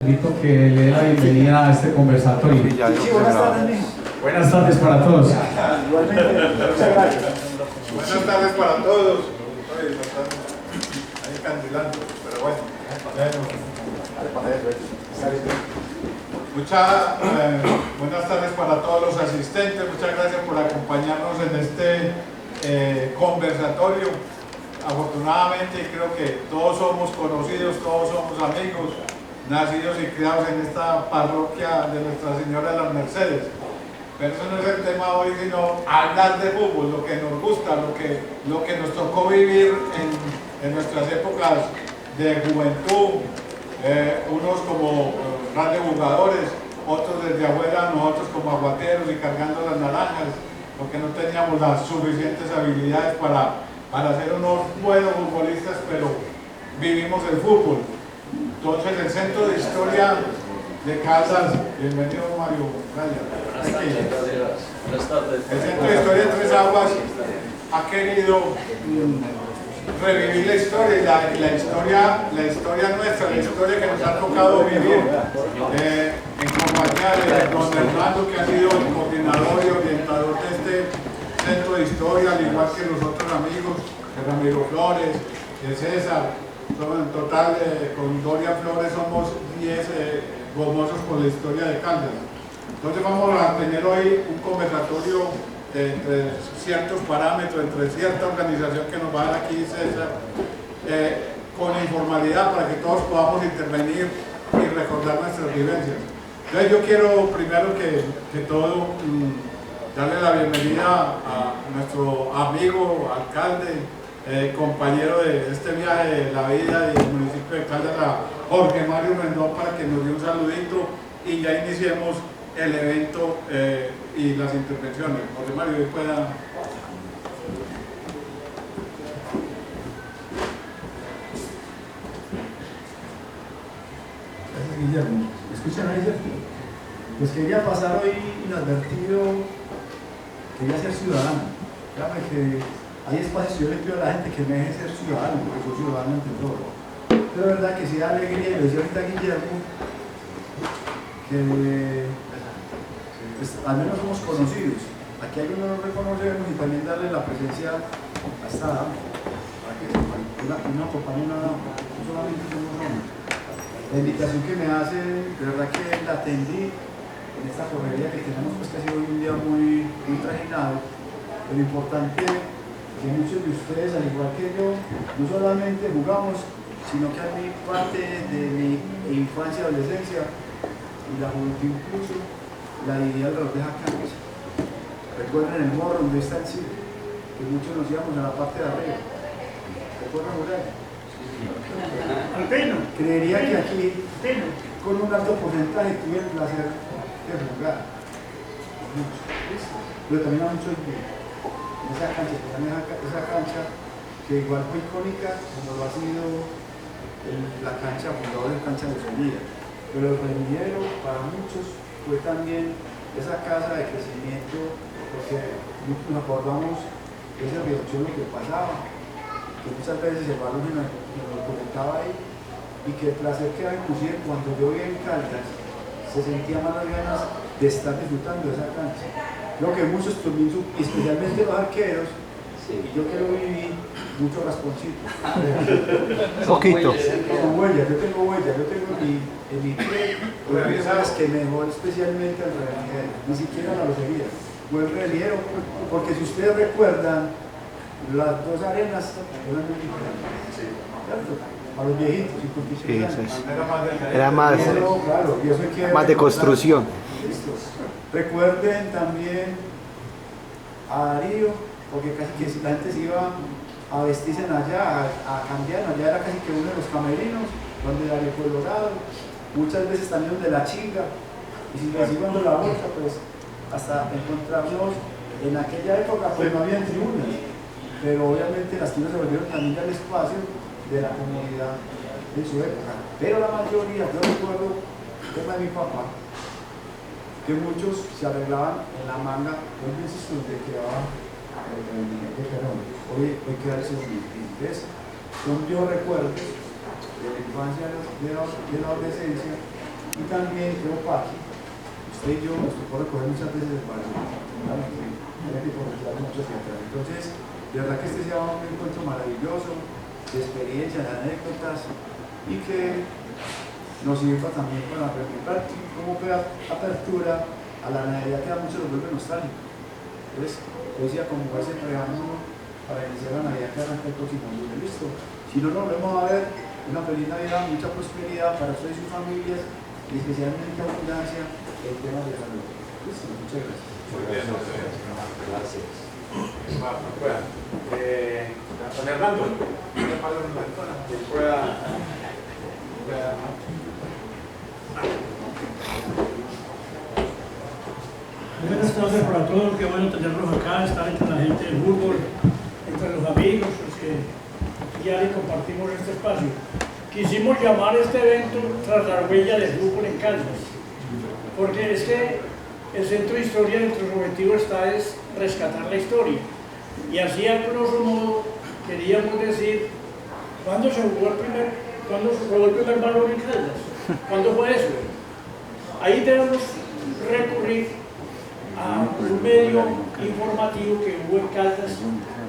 invito que le dé la bienvenida a este conversatorio. Sí, buenas tardes. Buenas tardes para todos. Igualmente, muchas gracias. Buenas tardes para todos. Oye, no están ahí candilando, pero bueno. Buenas tardes para todos los asistentes. Muchas gracias por acompañarnos en este conversatorio. Afortunadamente creo que todos somos conocidos, todos somos amigos, nacidos y criados en esta parroquia de Nuestra Señora de las Mercedes. Pero eso no es el tema hoy, sino hablar de fútbol, lo que nos gusta, lo que nos tocó vivir en nuestras épocas de juventud, unos como grandes jugadores, otros desde afuera, nosotros como aguateros y cargando las naranjas, porque no teníamos las suficientes habilidades para ser unos buenos futbolistas, pero vivimos el fútbol. Entonces el Centro de Historia de Caldas, bienvenido Mario Raya. Buenas tardes. El Centro de Historia de Tres Aguas ha querido revivir la historia y la historia nuestra, la historia que nos ha tocado vivir en compañía de don Hernando, que ha sido el coordinador y orientador de este Centro de Historia, al igual que los otros amigos, de Ramiro Flores, de César. En total, con Doria Flores somos 10 gomosos por la historia de Caldas. Entonces vamos a tener hoy un conversatorio entre ciertos parámetros, entre cierta organización que nos va a dar aquí César, con informalidad para que todos podamos intervenir y recordar nuestras vivencias. Entonces yo quiero primero que todo darle la bienvenida a nuestro amigo, alcalde, compañero de este viaje de la vida y del municipio de Caldas, a Jorge Mario Rendón, para que nos dé un saludito y ya iniciemos el evento y las intervenciones. Jorge Mario, hoy pueda. Gracias, Guillermo. ¿Me escuchan ahí, cierto? Pues quería pasar hoy inadvertido, quería ser ciudadano. Créame que hay espacios, yo le pido a la gente que me deje ser ciudadano, porque soy ciudadano ante todo. Pero es verdad que sí da alegría, y lo decía ahorita Guillermo, que pues, al menos somos conocidos. Aquí hay uno nos reconocemos y también darle la presencia a esta dama, para que una compañera, no solamente somos hombres. La invitación que me hace, de verdad que la atendí en esta correría que tenemos, pues que ha sido un día muy trajinado. Lo importante que muchos de ustedes, al igual que yo, no solamente jugamos, sino que a mí parte de mi infancia y adolescencia y la juventud incluso la viví alrededor de esa cancha. Recuerden el morro donde está el circo, que muchos nos íbamos a la parte de arriba. ¿Recuerdan jugar? Alpino. Creería que aquí, con un alto porcentaje, tuve el placer de jugar. Pero también a muchos en esa cancha, esa cancha que igual fue icónica como lo ha sido la cancha fundadora de cancha de Sevilla. Pero el rendimiento para muchos fue también esa casa de crecimiento, porque nos acordamos de esa reducción lo que pasaba, que muchas veces el balón se nos conectaba ahí, y que el placer que era inclusive cuando yo vivía en Caldas, se sentía más las ganas de estar disfrutando de esa cancha. Creo que muchos también, especialmente los arqueros, y yo que lo viví, mucho rasponcito. Poquito. Con huellas, yo tengo en mi piel, sabes que mejor especialmente al reliero, ni siquiera la lotería, fue el reliero, porque si ustedes recuerdan, las dos arenas eran muy diferentes, ¿cierto? A los viejitos, Sí, años. era más, Claro, y eso hay que más de construcción. Listo. Recuerden también a Darío, porque casi que la gente se iba a vestirse allá, a cambiar, allá era casi que uno de los camerinos, donde Darío fue logrado, muchas veces también donde la chinga, y si le sigo dando la vuelta, pues hasta encontrarnos en aquella época, pues no había tribunas, pero obviamente las tribunas se volvieron también el espacio de la comunidad de su época, pero la mayoría, yo recuerdo el tema de mi papá, que muchos se arreglaban en la manga, dos veces donde quedaba de Perón. Hoy queda el segundo. Entonces, son yo recuerdos de la infancia, de la adolescencia, Y también creo Paqui, usted y yo nos tocó recoger muchas veces el balón, había que comenzar mucho hacia atrás. Entonces, de verdad que este sea un encuentro maravilloso, de experiencias, de anécdotas, y que nos sirva también para preguntar cómo fue la apertura a la Navidad, que a muchos los vuelve nostálgico. Entonces, decía como ese preámbulo para iniciar la Navidad que arranca el próximo lunes. Listo. Si no, nos vemos a ver. Una feliz Navidad, mucha prosperidad para ustedes y sus familias, y especialmente abundancia el tema de salud. Listo. Muchas gracias. Muy bien, Gracias. Don Hernando, que pueda. Buenas tardes para todos, qué bueno tenerlos acá, estar entre la gente del fútbol, entre los amigos, los que diario compartimos este espacio. Quisimos llamar este evento Tras la huella del fútbol en Caldas, porque es que el Centro de Historia, nuestro objetivo es rescatar la historia. Y así a grosso modo queríamos decir, ¿cuándo se jugó el primer balón en Caldas? ¿Cuándo fue eso? Ahí debemos recurrir a un medio informativo que hubo en Caldas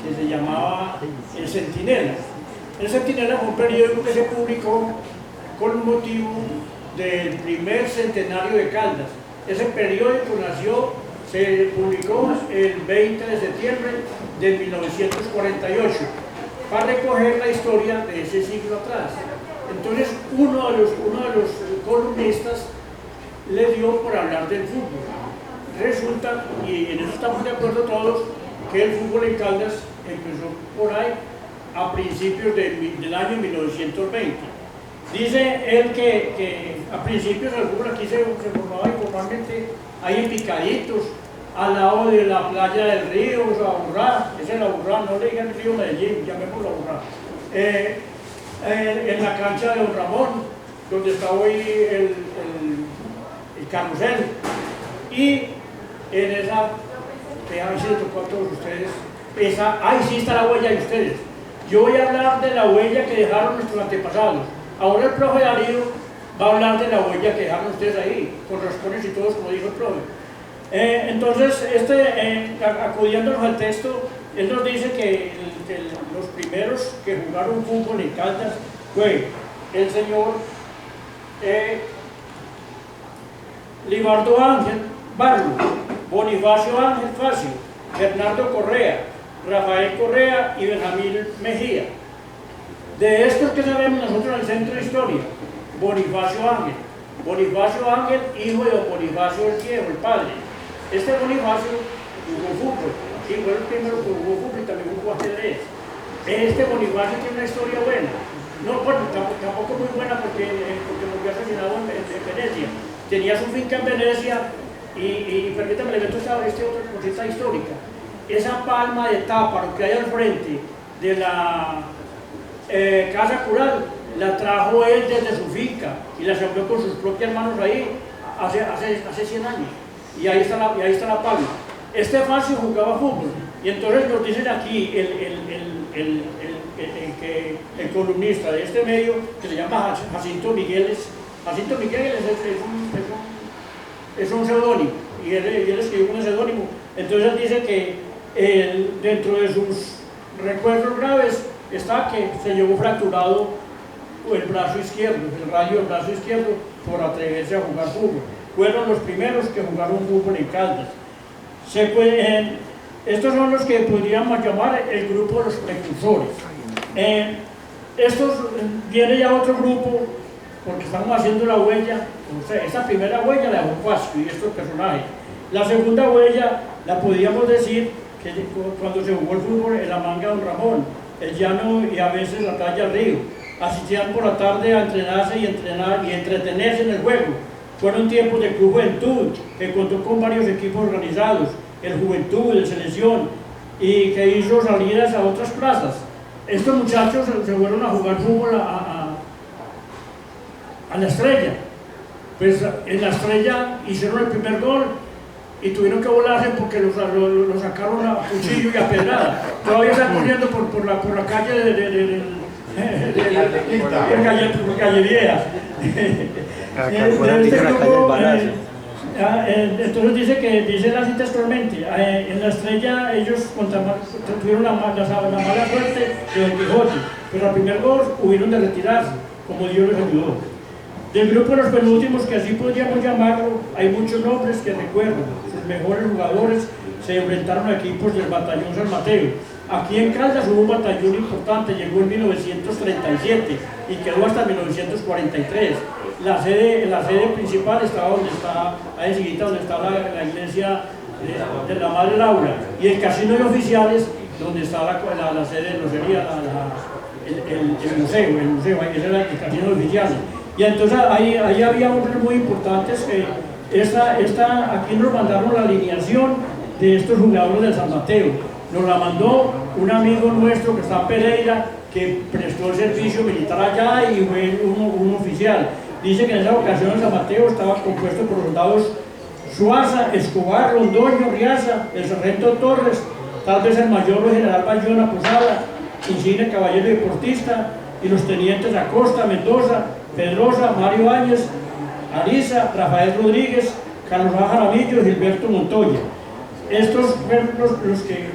que se llamaba El Centinela. El Centinela fue un periódico que se publicó con motivo del primer centenario de Caldas. Ese periódico se publicó el 20 de septiembre de 1948 para recoger la historia de ese siglo atrás. Entonces uno de los columnistas le dio por hablar del fútbol. Resulta, y en eso estamos de acuerdo todos, que el fútbol en Caldas empezó por ahí a principios del año 1920. Dice él que a principios el fútbol aquí se formaba informalmente ahí en picaditos, al lado de la playa del río, o sea, Aburrá, ese es la Aburrá, no le digan el río Medellín, llamémoslo Aburrá. En la cancha de Don Ramón, donde está hoy el carrusel, y en esa, que a ver si le tocó a todos ustedes, ahí sí está la huella de ustedes. Yo voy a hablar de la huella que dejaron nuestros antepasados. Ahora el profe Darío va a hablar de la huella que dejaron ustedes ahí, con raspones y todos, como dijo el profe. Entonces, acudiéndonos al texto, él nos dice que los primeros que jugaron fútbol en Caldas fue el señor Libardo Ángel Barlo, Bonifacio Ángel Facio, Bernardo Correa, Rafael Correa y Benjamín Mejía. De estos que sabemos nosotros en el Centro de Historia, Bonifacio Ángel, hijo de don Bonifacio el Viejo, el padre. Este Bonifacio jugó fútbol, y fue el primero que jugó fútbol y también jugó ajedrez. Este Bonifacio tiene una historia buena, no, bueno, tampoco muy buena porque murió asesinado en Venecia. Tenía su finca en Venecia y permítame, le meto otra cosita histórica. Esa palma de táparo que hay al frente de la Casa Cural, la trajo él desde su finca y la sembró con sus propias manos ahí hace 100 años. Y ahí está la palma. Este Facio jugaba fútbol. Y entonces nos dicen aquí el columnista de este medio, que se llama Jacinto Migueles. Jacinto Migueles es un seudónimo, y él escribió un seudónimo. Entonces dice que dentro de sus recuerdos graves está que se llevó fracturado el brazo izquierdo, el radio del brazo izquierdo, por atreverse a jugar fútbol. Fueron los primeros que jugaron fútbol en Caldas. Estos son los que podríamos llamar el grupo de los precursores. Viene ya otro grupo, porque estamos haciendo la huella. O sea, esta primera huella la dejó Facio y estos personajes. La segunda huella la podríamos decir que cuando se jugó el fútbol en la manga de Don Ramón, el llano y a veces la playa del río. Asistían por la tarde a entrenarse y entretenerse en el juego. Fueron tiempos de Club Juventud, que contó con varios equipos organizados, el Juventud, el Selección, y que hizo salidas a otras plazas. Estos muchachos se fueron a jugar fútbol a la Estrella. Pues en la Estrella hicieron el primer gol y tuvieron que volarse porque lo sacaron a cuchillo y a pedrada. Todavía están corriendo por la calle de Calle Vieja. Entonces dice así textualmente, en la Estrella ellos tuvieron la mala suerte de Don Quijote, pero al primer gol hubieron de retirarse, como Dios les ayudó. Del grupo de los penúltimos, que así podríamos llamarlo, hay muchos nombres que recuerdo. Sus mejores jugadores se enfrentaron a equipos del batallón San Mateo. Aquí en Caldas hubo un batallón importante, llegó en 1937 y quedó hasta 1943. La sede principal estaba donde está, ahí enseguida donde está la iglesia de la Madre Laura, y el casino de oficiales donde está la sede de locería, el museo, ahí era el casino de oficiales. Y entonces ahí había hombres muy importantes. Aquí nos mandaron la alineación de estos jugadores de San Mateo. Nos la mandó un amigo nuestro que está en Pereira, que prestó el servicio militar allá y fue un oficial. Dice que en esa ocasión en San Mateo estaba compuesto por los soldados Suaza, Escobar, Londoño, Riaza, el sargento Torres, tal vez el mayor o general Bayona Posada, insigne caballero deportista, y los tenientes Acosta, Mendoza, Pedrosa, Mario Áñez, Ariza, Rafael Rodríguez, Carlos Jaramillo y Gilberto Montoya. Estos fueron los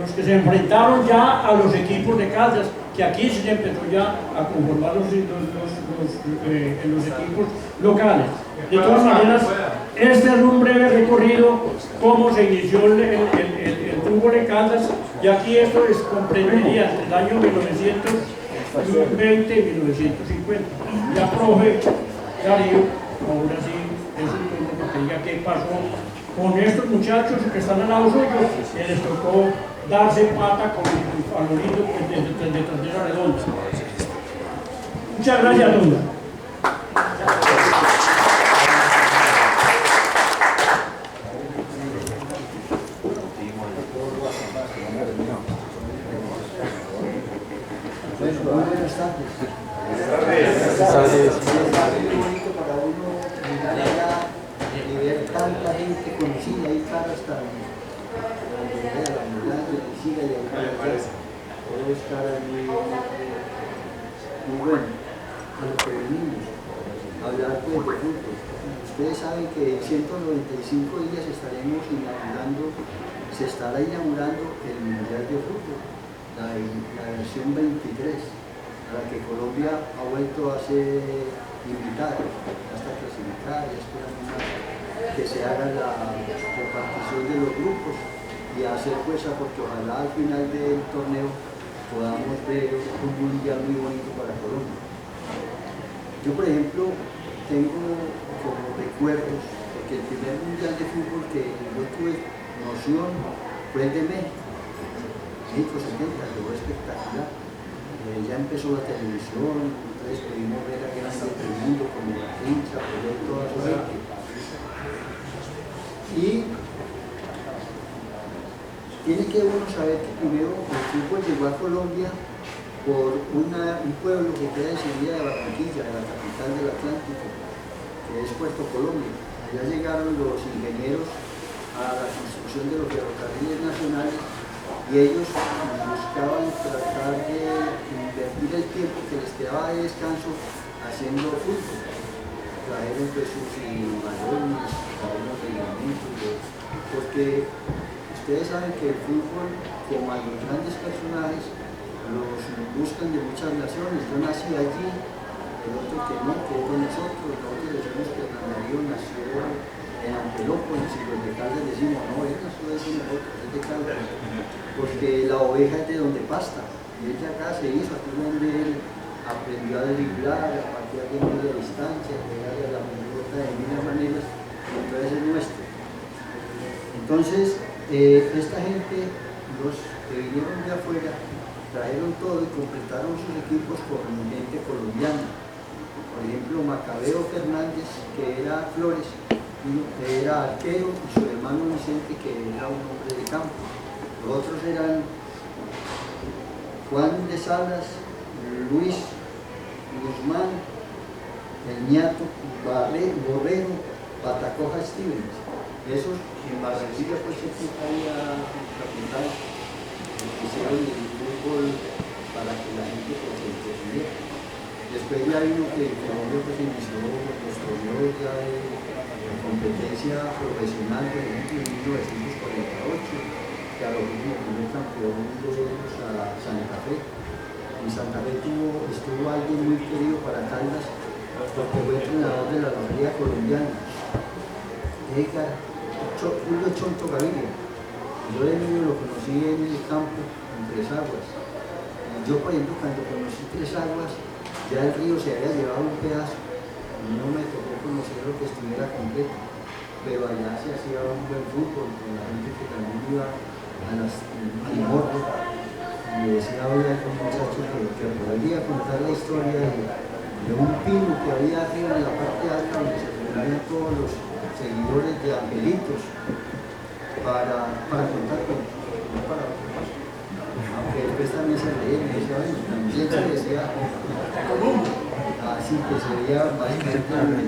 que se enfrentaron ya a los equipos de Caldas, que aquí se empezó ya a conformar los equipos locales. De todas maneras, este es un breve recorrido cómo se inició el fútbol de Caldas, y aquí esto comprendería entre el año 1920 y 1950. Ya profe Darío, ahora sí, es un turno que diga qué pasó con estos muchachos que están al lado suyo, que les tocó darse pata con el Alorito de Tandera Redonda. Muchas gracias, Luna. Buenas tardes. Para uno mirar allá y ver tanta gente conocida y caras tan la ambulancia y siga y todo es cara muy bueno. A lo que venimos a hablar pues de fútbol. Ustedes saben que en 195 días se estará inaugurando el Mundial de Fútbol, la versión 23. A la que Colombia ha vuelto a ser invitada, hasta clasificar, y esperamos que se haga la repartición de los grupos y hacer fuerza, porque ojalá al final del torneo podamos ver un mundial muy bonito para Colombia. Yo, por ejemplo, tengo como recuerdos, porque el primer mundial de fútbol que yo tuve noción fue el de México 70, que fue espectacular. Ya empezó la televisión, entonces pudimos ver a grandes del mundo como la pincha, poder toda su gente. Y tiene que uno saber que primero el fútbol llegó a Colombia por un pueblo que queda enseguida de Barranquilla, de la capital del Atlántico, que es Puerto Colombia. Allá llegaron los ingenieros a la construcción de los ferrocarriles nacionales, y ellos buscaban tratar de invertir el tiempo que les quedaba de descanso haciendo fútbol. Trajeron pues sus balones, trajeron los reglamentos, porque ustedes saben que el fútbol, como a los grandes personajes, los buscan de muchas naciones. Yo nací allí, el otro que no, que es de nosotros. Nosotros decimos que Hernán Darío nació en Angelópolis, y los de Caldas decimos, no, él nació de nosotros, es de Caldas, porque la oveja es de donde pasta, y él acá se hizo, aquí donde él aprendió a driblar, a partir de media distancia, a pegarle a la pelota de mil maneras, y entonces es nuestro. Entonces, esta gente, los que vinieron de afuera, trajeron todo y completaron sus equipos con gente colombiana. Por ejemplo, Macabeo Fernández, que era Flores, era arquero, y su hermano Vicente, que era un hombre de campo. Los otros eran Juan de Salas, Luis Guzmán, el Ñato, Borrego, Patacoja Stevens. Esos en Barranquilla pues se quitaría capital, hicieron el fútbol para que la gente pues se entretuviera. después ya vino que Colombia pues inició los torneos ya de competencia profesional, por ejemplo, en 1948, que a lo último primer campeón de ellos a Santa Fe. En Santa Fe estuvo alguien muy querido para Caldas, porque fue entrenador de la lotería colombiana, Julio Chonto Gaviria. Yo de niño lo conocí en el campo, en Tres Aguas. Yo, por ejemplo, cuando conocí Tres Aguas, ya el río se había llevado un pedazo. No me tocó conocer lo que estuviera completo, pero allá se hacía un buen fútbol, con la gente que también iba al morro. Y decía hoy a un muchacho que podría contar la historia de un pino que había arriba en la parte alta donde se reunían todos los seguidores de Angelitos para contar con para aunque después también se leía y decía, bueno, también se decía así que se veía bastante.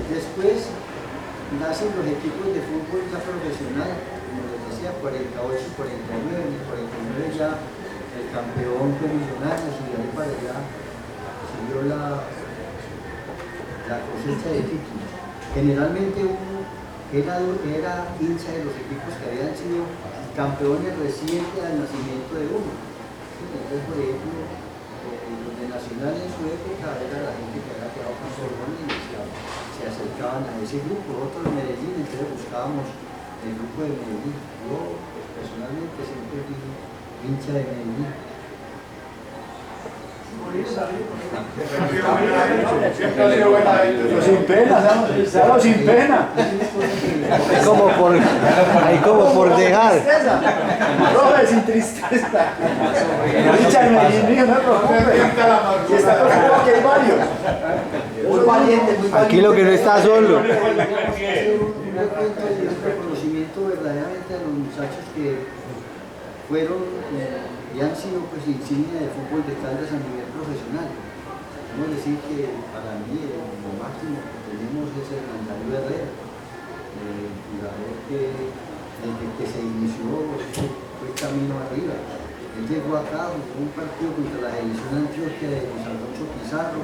Después nacen los equipos de fútbol ya profesional, como les decía, 48 y 49. En el 49 ya el campeón fue Millonarios y de ahí para allá siguió la cosecha de títulos. Generalmente uno era hincha de los equipos que habían sido campeones recientes al nacimiento de uno. Entonces, por ejemplo, los de Nacional en su época era la gente que había quedado con Sorbonne y se acercaban a ese grupo. Otros de Medellín, entonces buscábamos el grupo de Medellín. Yo personalmente siempre fui hincha de Medellín. Sin pena, Salo sin pena. Hay como por dejar. Profe, sin tristeza. Hincha de Medellín, no te preocupes. Y está conmigo que hay varios. Muy valiente, muy valiente. Aquí lo que no está solo. Un reconocimiento verdaderamente a los muchachos que fueron y han sido pues insignia de fútbol de Caldas a nivel profesional. Podemos decir que para mí lo máximo que tenemos es el Darío Herrera, el jugador que desde que se inició fue camino arriba. Él llegó acá, jugó un partido contra la selección Antioquia de José Alonso Pizarro.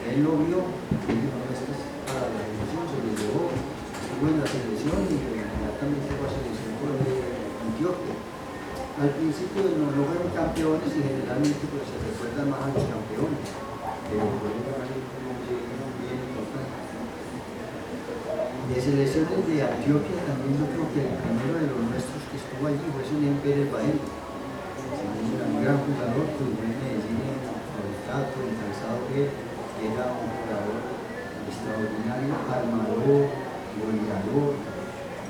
Él lo vio y dijo, no, esto es para la selección, se le llevó, estuvo en la selección y inmediatamente fue a selección de Antioquia. Al principio no fueron campeones y generalmente pues, se recuerda más a los campeones, pero fue un nombre bien importante. De selecciones de Antioquia también yo creo que el primero de los nuestros que estuvo allí fue Zulén Pérez Bael, un gran jugador que jugó en Medellín, en Cato, en Calzado que era un jugador extraordinario, armador, goleador.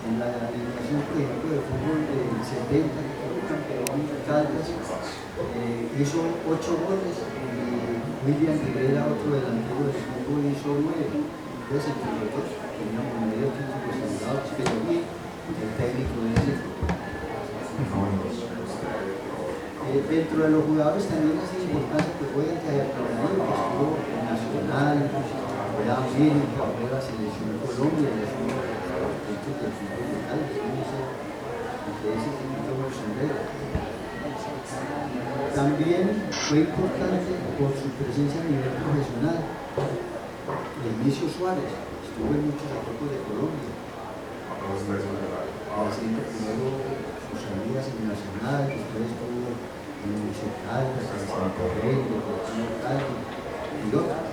En la alineación, por ejemplo, de fútbol del 70, que fue campeón de Caldas, hizo 8 goles y William Rivera, otro delantero del fútbol, hizo 9. Entonces, entre los dos, teníamos medio títulos salvados, pero bien, el técnico de ese. Dentro de los jugadores también es importante que fue el que estuvo en Nacional, fue a América, fue a la Selección de Colombia, y es uno de los artistas del fútbol de Caldas, de ese tipo de sombrero. También fue importante por su presencia a nivel profesional. Inicio Suárez estuvo en muchos equipos de Colombia. Haciendo primero sus salidas en Nacional, después estuvo en Musical, en Santa Fe, en Deportivo Cali y otros.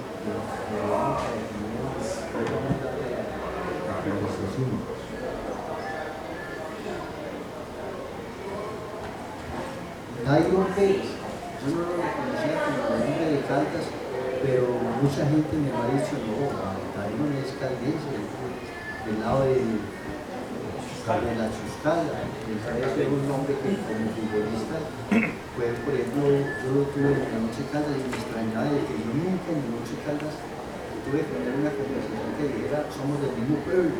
Dairo Pérez, yo no lo reconocía como el nombre de Caldas, pero mucha gente me lo ha dicho, no, Dairo es caldense, del lado de la Chuscala, es un nombre que como futbolista, pues por ejemplo, yo lo tuve en la Noche Caldas y me extrañaba de que yo nunca en la Noche Caldas tuve que tener una conversación que dijera, somos del mismo pueblo,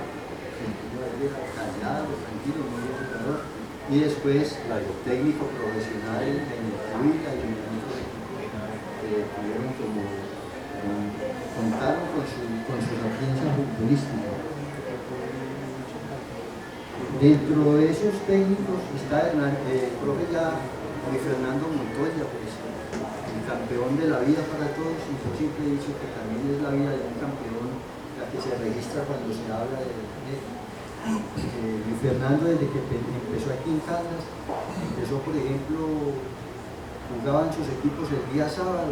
callado, tranquilo, muy buen jugador. Y después técnico profesional en el Huila y en otros equipos que tuvieron contaron con su sapiencia futbolística. Dentro de esos técnicos está el profe ya Luis Fernando Montoya, pues, el campeón de la vida para todos, y yo siempre he dicho que también es la vida de un campeón la que se registra cuando se habla de Luis Fernando. Desde que empezó aquí en Caldas, empezó, por ejemplo, jugaban sus equipos el día sábado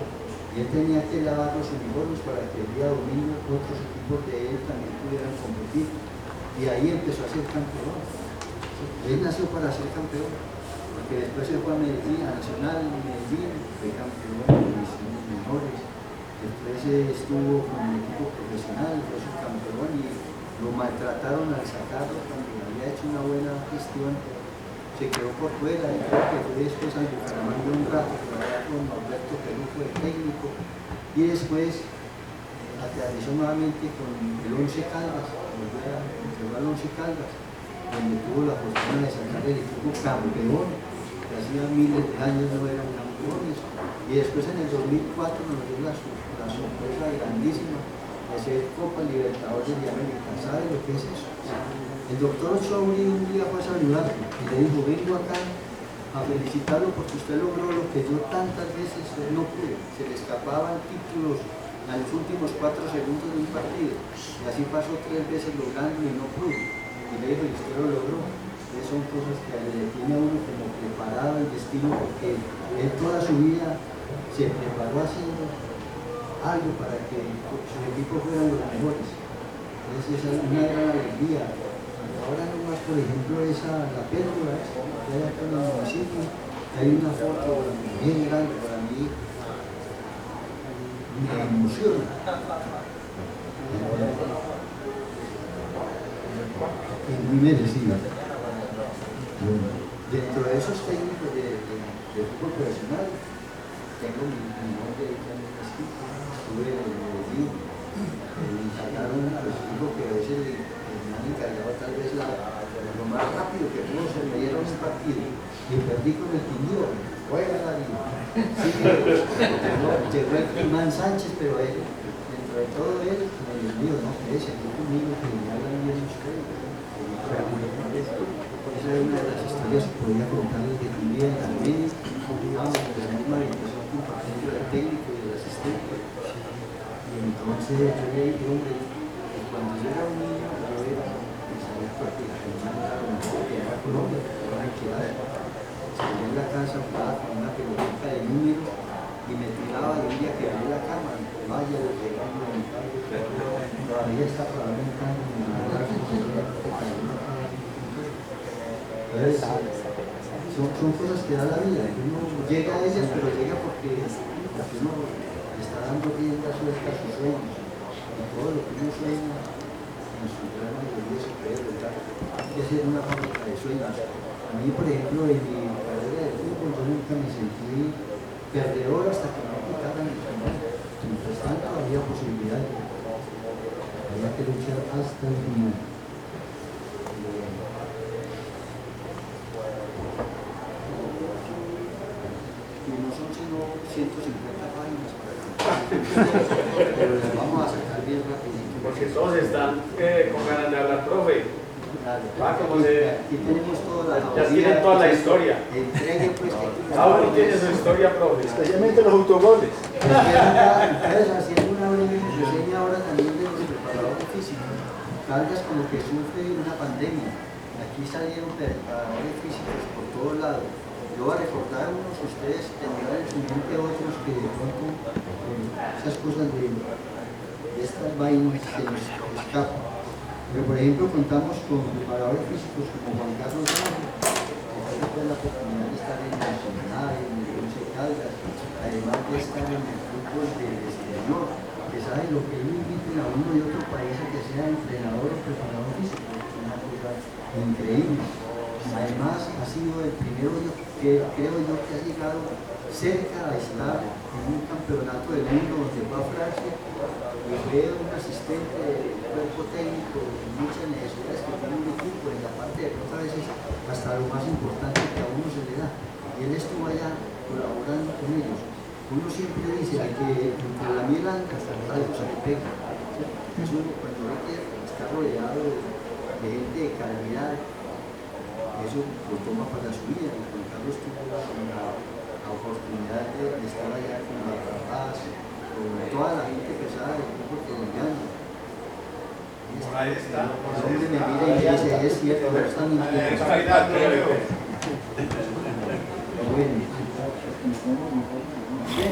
y él tenía que lavar los uniformes para que el día domingo otros equipos de él también pudieran competir, y ahí empezó a ser campeón. Él nació para ser campeón, porque después se fue a Medellín, a Nacional, Medellín, fue campeón de divisiones menores, después estuvo con el equipo profesional, fue subcampeón, y lo maltrataron al sacarlo cuando había hecho una buena gestión, se quedó por fuera, y creo que fue después al Bucaramanga un rato, por allá con Alberto Peluco, el técnico, y después aterrizó nuevamente con el Once Caldas, llegó al Once Caldas, donde tuvo la fortuna de sacar el equipo campeón, que hacía miles de años no eran campeones, y después en el 2004 nos dio la sorpresa grandísima de ser Copa Libertadores de América. ¿Sabe lo que es eso? El doctor Chauri un día fue a saludarlo y le dijo: vengo acá a felicitarlo porque usted logró lo que yo tantas veces no pude. Se le escapaban títulos a los últimos 4 segundos de un partido, y así pasó 3 veces logrando y no pudo. Y le dijo: y usted lo logró. Esas son cosas que le tiene a uno como preparado el destino, porque él toda su vida se preparó haciendo algo para que sus equipos fueran los mejores. Entonces esa es una gran alegría. Ahora nomás, por ejemplo, la pérgola que hay acá en el municipio, hay una foto bien grande para mí, me emociona. Es muy merecida. Dentro de esos técnicos de fútbol profesional, tengo mi nombre ahí también escrito. Estuve en Medellín, me encargaron, pues digo que a veces me han encargado tal vez lo más rápido que pudo ser. Me dieron un partido y perdí con el Quindío. Juega Darío. Sí, llegó el Imán Sánchez, pero él, dentro de todo él, me dijo: no, ese aquí conmigo, que me hablan bien ustedes. Esa es una de las historias que podía contarles de un día también, digamos, de la misma habitación compartiendo del técnico y del asistente. Y entonces yo le dije: hombre, cuando yo era un niño, yo era sabía porque la hermana era lo mejor que era Colombia, pero no me quedaba. Salía en la casa, jugaba con una pelotita de número y me tiraba, y un día que abrí la cama, vaya, lo que era todavía está probablemente son cosas que da la vida. Uno llega a ellas, pero llega porque uno está dando rienda suelta a sus sueños, y todo lo que uno sueña en su gran mayoría se puede lograr. Hay que ser una fábrica de sueños. A mí, por ejemplo, en mi carrera de fútbol, yo nunca me sentí perdedor hasta que me quitaran el final. Mientras tanto había posibilidades, había que luchar hasta el final. Y no son sino 150 páginas para que pero las vamos a sacar bien rapidito. Porque todos están con ganas de hablar, profe. Aquí tenemos toda la ya tienen toda la historia. Entregue, pues, Cada uno tiene su historia, profe. Especialmente los autogoles. Ustedes haciendo una breve reseña ahora también de los preparadores físicos. Caldas como que sufre una pandemia. Aquí salieron preparadores físicos por todos lados. Yo voy a recordar unos, ustedes tendrán en su mente otros que de pronto esas cosas de estas vainas se nos escapan. Pero por ejemplo contamos con preparadores físicos como Juan Carlos Ramos, que tuvo la oportunidad de estar en el Nacional, en el Once Caldas, además de estar en el fútbol del exterior, que sabe lo que ellos inviten a uno de otro país a que sea entrenador o preparador físico, es una cosa increíble. Además ha sido el primero que creo yo que ha llegado cerca a estar en un campeonato del mundo donde fue a Francia y fue un asistente del cuerpo técnico en muchas necesidades que tiene un equipo en la parte de pronto a veces hasta lo más importante que a uno se le da, y él estuvo allá colaborando con ellos. Uno siempre dice que entre la miel algo se le pega, ¿sí? Uno cuando ve que está rodeado de gente de calidad, eso lo toma para su vida. Y Juan Carlos tuvo la oportunidad de estar allá con la Paz, con toda la gente pesada del fútbol colombiano. Ahí está. El hombre me mira y me dice, es cierto, no están mintiendo. Está ahí dándole. Bueno,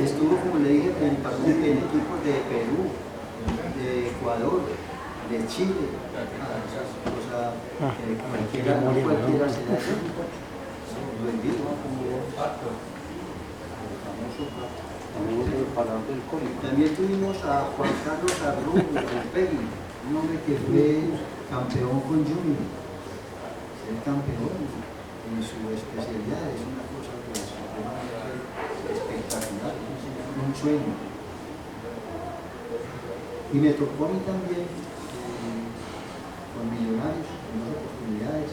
estuvo, como le dije, en equipos de Perú, de Ecuador, de Chile, o sea, cualquiera se da lo envío. También tuvimos a Juan Carlos Arrugo, el Peggy, un hombre que fue campeón con Junior, ser campeón en su especialidad es una cosa espectacular, un sueño. Y me tocó a mí también, con Millonarios, en unas oportunidades,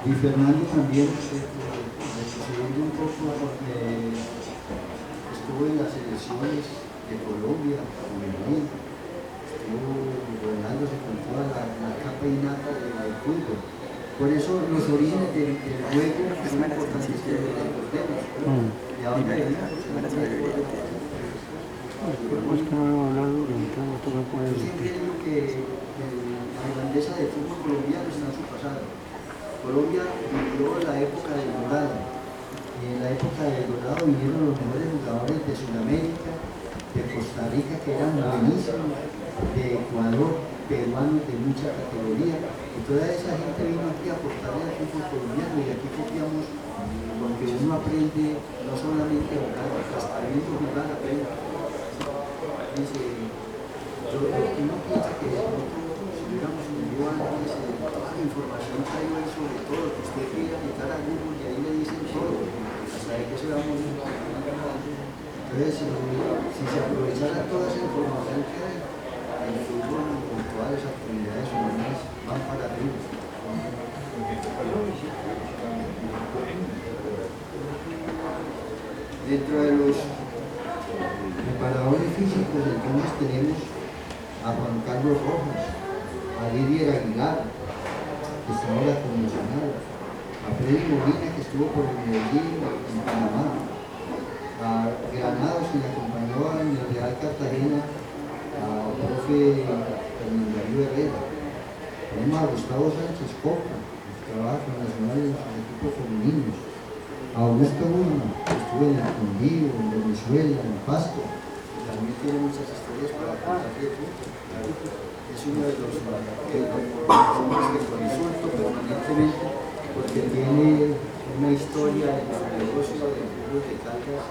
y Fernando también, sucediendo un poco, estuvo en las elecciones de Colombia, juvenil, estuvo gobernándose con toda la capa innata del fútbol. Por eso los orígenes del juego son importantes que los recordemos. Y ahora yo siempre digo que la grandeza del fútbol colombiano está en su pasado. Colombia vivió la época del Dorado, y en la época del Dorado vinieron los mejores jugadores de Sudamérica, de Costa Rica, que eran buenísimos, de Ecuador, peruanos de mucha categoría, y toda esa gente vino aquí a aportarle al fútbol colombiano, y aquí copiamos, porque uno aprende no solamente a jugar, hasta viendo jugar aprende. Dice, uno piensa que si hubiéramos tenido antes toda la información que hay hoy sobre todo, que usted quiere aplicar a Google y ahí le dicen todo, hasta ahí que se va a morir. Entonces, si se aprovechara toda esa información que hay, el fútbol con todas las actividades humanas van para arriba. Dentro de los preparadores físicos, entonces tenemos a Juan Carlos Rojas, a Didier Aguilar, que está ahora con Nacional, a Freddy Molina, que estuvo por el Medellín en Panamá, a Granados, que le acompañó en el Real Cartagena, a profe Fernando Darío Herrera. Tenemos a Gustavo Sánchez Coca, que trabaja con Nacional en sus equipos femeninos, a Augusto Luna, que estuvo en el Quindío, en Venezuela, en Pasto, también tiene muchas historias para contar de fútbol. Es uno de los hombres que consulto permanentemente porque tiene una historia en el negocio del fútbol de Caldas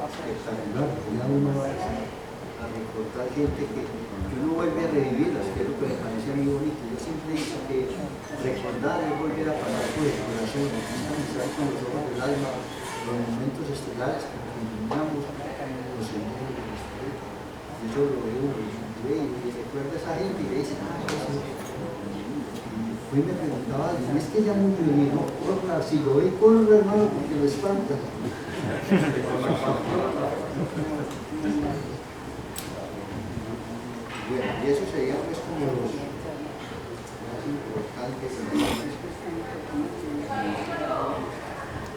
espectacular. Ya uno va a recordar gente que uno vuelve a revivirlas, que es lo que me parece a mí bonito. Yo siempre he dicho que recordar es volver a pasar por el corazón, es con los ojos del alma, los momentos estelares que iluminamos, los sentimos. Yo lo veo y recuerdo a esa gente y le dicen, eso. Hoy me preguntaba, es que ya murió y no corra, si lo ve corre hermano porque lo espanta. Bueno, y eso sería pues como los más importantes.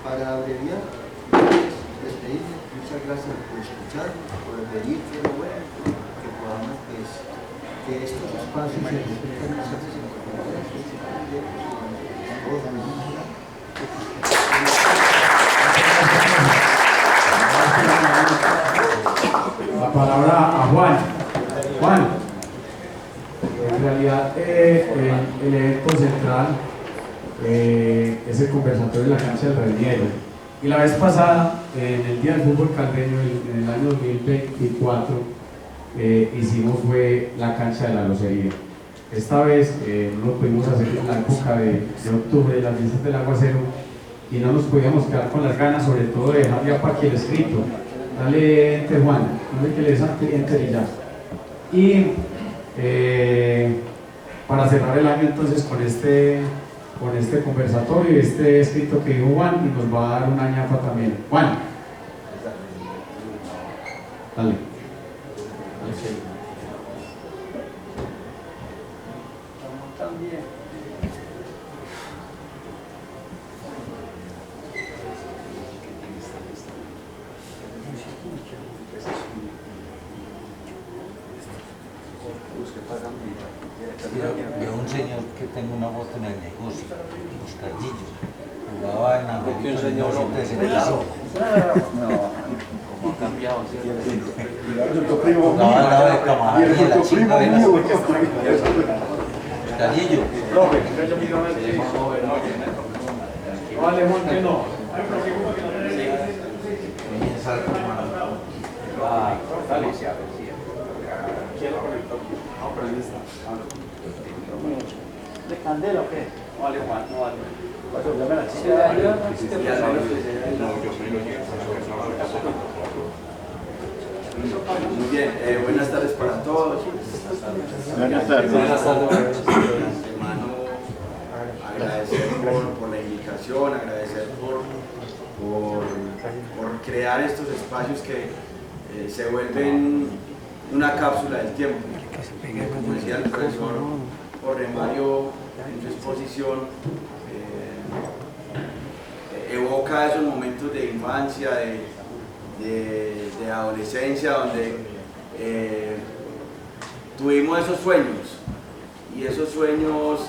Para abreviar, despedirme, muchas gracias por escuchar, por venir, pero bueno, que podamos pues, que estos espacios se respeten las artes y La palabra a Juan. Juan, en realidad el evento central es el conversatorio de la cancha del Reniero. Y la vez pasada, en el Día del Fútbol Caldeño, en el año 2024, hicimos fue la cancha de la Locería. Esta vez no lo pudimos hacer en la época de octubre, de las fiestas del aguacero, y no nos podíamos quedar con las ganas, sobre todo de dejar ya para aquí el escrito. Dale, ente Juan, dale que le des enter y ya. Y para cerrar el año entonces con este conversatorio y este escrito que dijo Juan, y nos va a dar una ñapa también. Juan, dale. una foto en el negocio, Oscar Gillo. Jugaba en la América en 1975. ¿Cómo ha cambiado? Jugaba al lado de Camarón y de la Chimba Venezuela. Oscar Gillo. Vale, Monte, no. ¿De candela o qué? No vale, Juan, no vale. Muy bien, buenas tardes para todos. Buenas tardes. Hermano, agradecer por la invitación, agradecer por crear estos espacios que se vuelven una cápsula del tiempo. Como decía el profesor Jorge Mario en su exposición, evoca esos momentos de infancia, de adolescencia, donde tuvimos esos sueños, y esos sueños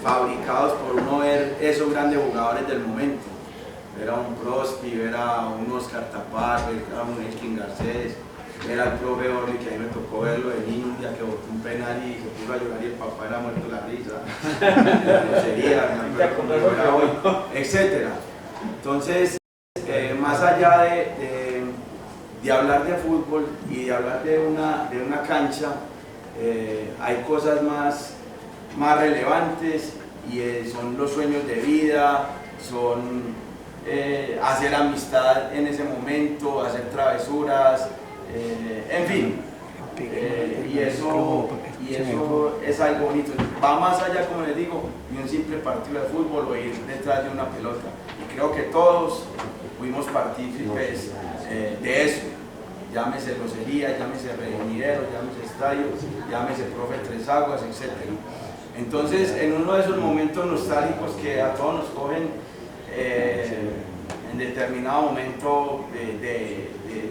fabricados por uno ver esos grandes jugadores del momento. Ver a un Crosby, ver a un Oscar Tapar, ver a un Elkin Garcés, ver al profe Orly, que a mí me tocó verlo de niño un día que botó un penal y se puso a llorar y el papá era muerto la risa, etc. Entonces, más allá de hablar de fútbol y de hablar de una cancha, hay cosas más relevantes, y son los sueños de vida, son hacer amistad en ese momento, hacer travesuras, en fin, y eso es algo bonito. Va más allá, como les digo, de un simple partido de fútbol o ir detrás de una pelota, y creo que todos fuimos partícipes de eso. Llámese Locería, llámese Reunidero, llámese Estadio, llámese Profe Tres Aguas, etc. Entonces, en uno de esos momentos nostálgicos que a todos nos cogen en determinado momento de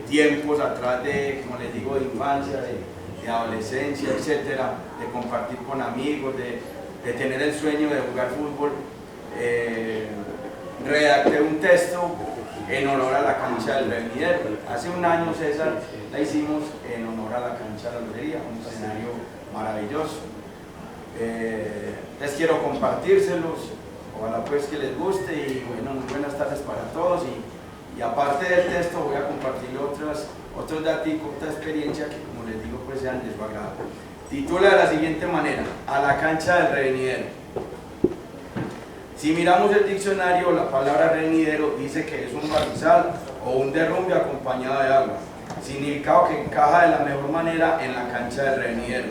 tiempos atrás, de, como les digo, de infancia, de adolescencia, etc., de compartir con amigos, de tener el sueño de jugar fútbol, redacté un texto en honor a la cancha del Reunidero. Hace un año, César, la hicimos en honor a la cancha de la Locería, un escenario maravilloso. Les quiero compartírselos, ojalá pues que les guste, y bueno, muy buenas tardes para todos. Y aparte del texto voy a compartir otros datos, otra experiencia que, como les digo, pues sean de su agrado. Titula de la siguiente manera: a la cancha del Reunidero. Si miramos el diccionario, la palabra reunidero dice que es un barrizal o un derrumbe acompañado de agua, significado que encaja de la mejor manera en la cancha del reunidero.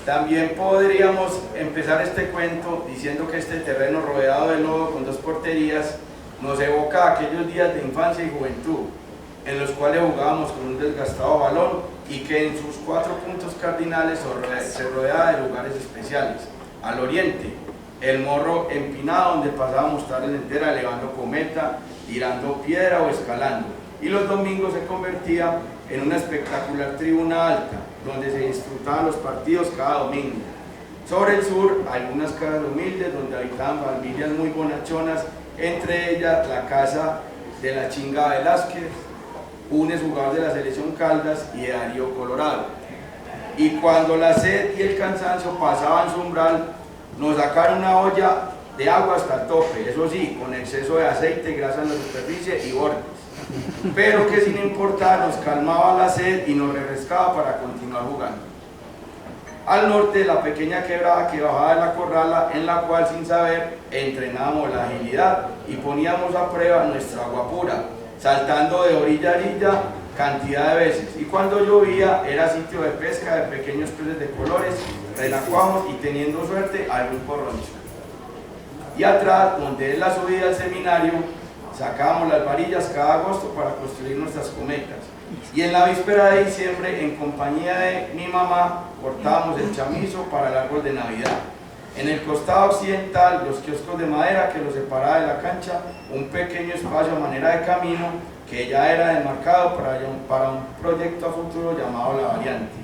También podríamos empezar este cuento diciendo que este terreno rodeado de lodo con 2 porterías nos evoca aquellos días de infancia y juventud, en los cuales jugábamos con un desgastado balón, y que en sus 4 puntos cardinales se rodeaba de lugares especiales. Al oriente, el Morro empinado, donde pasábamos tardes enteras elevando cometa, tirando piedra o escalando, y los domingos se convertía en una espectacular tribuna alta, donde se disfrutaban los partidos cada domingo. Sobre el sur, algunas casas humildes donde habitaban familias muy bonachonas, entre ellas la casa de la Chinga Velázquez, un exjugador de la selección Caldas, y de Darío Colorado. Y cuando la sed y el cansancio pasaban su umbral, nos sacaron una olla de agua hasta el tope, eso sí, con exceso de aceite, grasa en la superficie y bordes, pero que sin importar nos calmaba la sed y nos refrescaba para continuar jugando. Al norte, la pequeña quebrada que bajaba de la corrala, en la cual sin saber entrenábamos la agilidad y poníamos a prueba nuestra agua pura, saltando de orilla a orilla cantidad de veces, y cuando llovía era sitio de pesca de pequeños peces de colores, renacuajos y, teniendo suerte, algún porroncho. Y atrás, donde es la subida al seminario, sacábamos las varillas cada agosto para construir nuestras cometas, y en la víspera de diciembre, en compañía de mi mamá, cortábamos el chamizo para el árbol de Navidad. En el costado occidental, los kioscos de madera que los separaba de la cancha, un pequeño espacio a manera de camino que ya era demarcado para un proyecto a futuro llamado La Variante.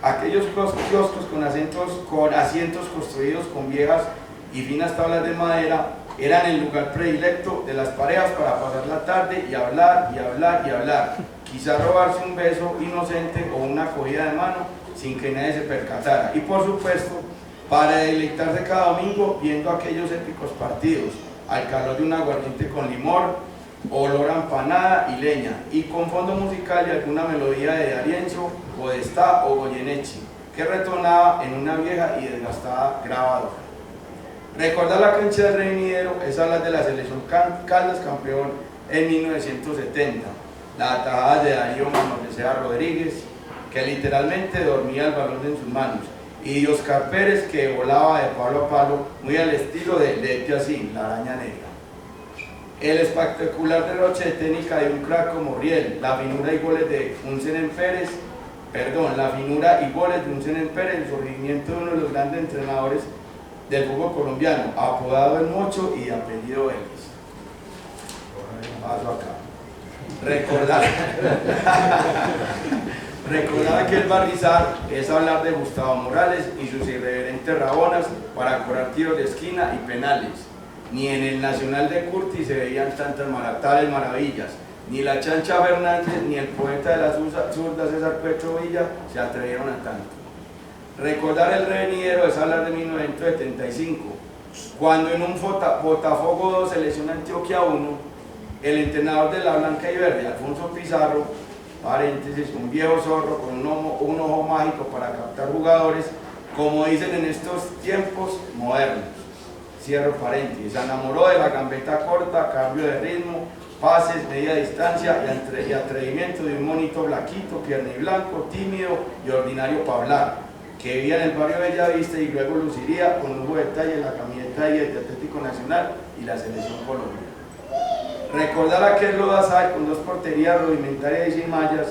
aquellos kioscos con asientos construidos con viejas y finas tablas de madera eran el lugar predilecto de las parejas para pasar la tarde y hablar y hablar y hablar, quizá robarse un beso inocente o una acogida de mano sin que nadie se percatara, y por supuesto para deleitarse cada domingo viendo aquellos épicos partidos al calor de un aguardiente con limón, olor a empanada y leña, y con fondo musical y alguna melodía de D'Arienzo, Podestá o Goyeneche, que retonaba en una vieja y desgastada grabadora. Recordar la cancha del Revenidero es hablar de la selección Caldas, campeón en 1970, las atajadas de Darío Manuel Rodríguez, que literalmente dormía el balón en sus manos, y de Oscar Pérez, que volaba de palo a palo, muy al estilo de Piazín, la araña negra. El espectacular derroche de técnica de un crack como Riel, la finura y goles de un Zenén Pérez, el surgimiento de uno de los grandes entrenadores del fútbol colombiano, apodado El Mocho y de apellido Elvis. Paso acá. Recordar que el barrizar es hablar de Gustavo Morales y sus irreverentes rabonas para cobrar tiros de esquina y penales. Ni en el Nacional de Curtis se veían tantas tales maravillas, ni la Chancha Fernández ni el poeta de las zurdas César Petro Villa se atrevieron a tanto. Recordar el Revenidero es hablar de 1975, cuando en un Botafogo 2 selección Antioquia 1, el entrenador de la Blanca y Verde, Alfonso Pizarro, paréntesis, un viejo zorro con un ojo mágico para captar jugadores, como dicen en estos tiempos modernos, cierro paréntesis, se enamoró de la gambeta corta, cambio de ritmo, pases, media distancia y atrevimiento de un monito blanquito, pierna y blanco, tímido y ordinario para hablar, que vivía en el barrio Bellavista y luego luciría con lujo de detalle en la camiseta 10 de Atlético Nacional y la Selección Colombia. Recordar aquel lodazal con 2 porterías rudimentarias y sin mallas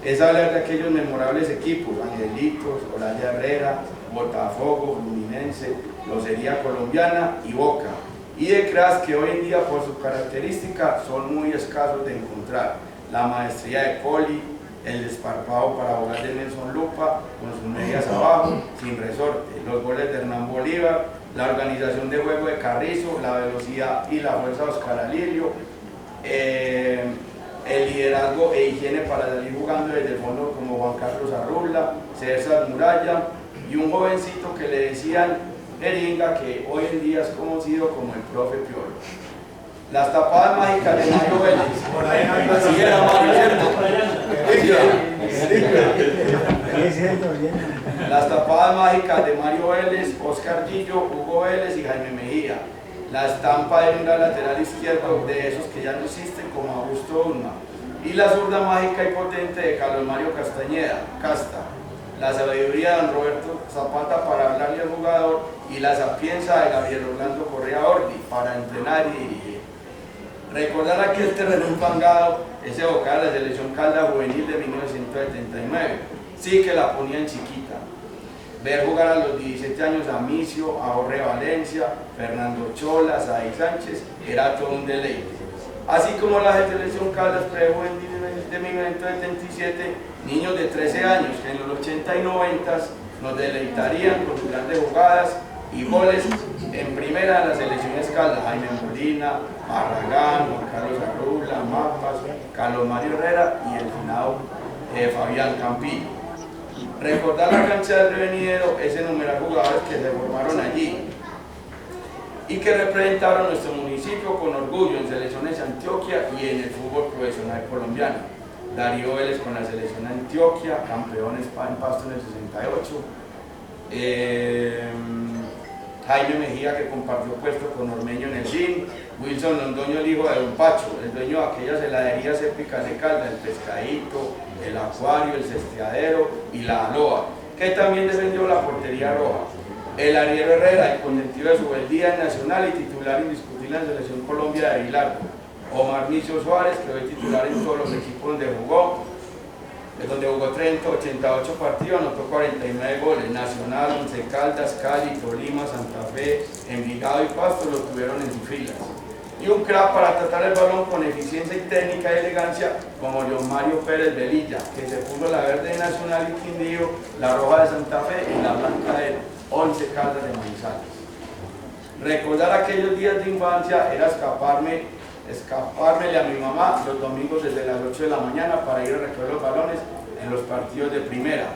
es hablar de aquellos memorables equipos, Angelitos, Olaya Herrera, Botafogo, Fluminense, Locería Colombiana y Boca, y de cracks que hoy en día por su característica son muy escasos de encontrar: la maestría de Poli, el desparpado para jugar de Nelson Lupa con sus medias abajo, sin resorte, los goles de Hernán Bolívar, la organización de juego de Carrizo, la velocidad y la fuerza de Oscar Alirio, el liderazgo e higiene para salir jugando desde el fondo como Juan Carlos Arrula, César Muralla y un jovencito que le decían Eringa, que hoy en día es conocido como el profe Piolo. Las tapadas mágicas de Mario Vélez. Así era Mario, ¿cierto? Las tapadas mágicas de Mario Vélez, Oscar Gillo, Hugo Vélez y Jaime Mejía. La estampa de un lateral izquierdo de esos que ya no existen como Augusto Ulma. Y la zurda mágica y potente de Carlos Mario Castañeda, Casta. La sabiduría de don Roberto Zapata para hablarle al jugador y la sapienza de Gabriel Orlando Correa Ordi para entrenar y dirigir. Recordar aquel terreno empangado es evocar a la selección Caldas juvenil de 1979, sí que la ponían chiquita. Ver jugar a los 17 años a Micio, a Jorge Valencia, Fernando Chola, Saí Sánchez, era todo un deleite. Así como la selección Caldas prejuvenil de 1977, niños de 13 años que en los 80 y 90 nos deleitarían con sus grandes jugadas y goles en primera de las selecciones Caldas: Jaime Molina, Barragán, Juan Carlos Arrula, Mapas, Carlos Mario Herrera y el finado Fabián Campillo. Recordar la cancha del Revenidero es enumerar jugadores que se formaron allí y que representaron nuestro municipio con orgullo en selecciones Antioquia y en el fútbol profesional colombiano. Darío Vélez con la selección Antioquia, campeón en Pasto en el 68. Jaime Mejía, que compartió puesto con Ormeño en el GIN. Wilson Londoño, el hijo de Don Pacho, el dueño de aquellas heladerías épicas de Caldas, el Pescadito, el Acuario, el Cesteadero y la Aloha, que también defendió la portería roja. El Ariel Herrera, el consentido de su beldía nacional y titular indiscutible en la Selección Colombia de Bilardo. Omar Micio Suárez, que hoy titular en todos los equipos donde jugó 88 partidos, anotó 49 goles. Nacional, Once Caldas, Cali, Tolima, Santa Fe, Envigado y Pasto lo tuvieron en sus filas. y un crack para tratar el balón con eficiencia y técnica y elegancia como John Mario Pérez Velilla, que se puso la verde de Nacional y Quindío, la roja de Santa Fe y la blanca de 11 Caldas de Manizales. Recordar aquellos días de infancia era escapármele a mi mamá los domingos desde las 8 de la mañana para ir a recoger los balones en los partidos de primera.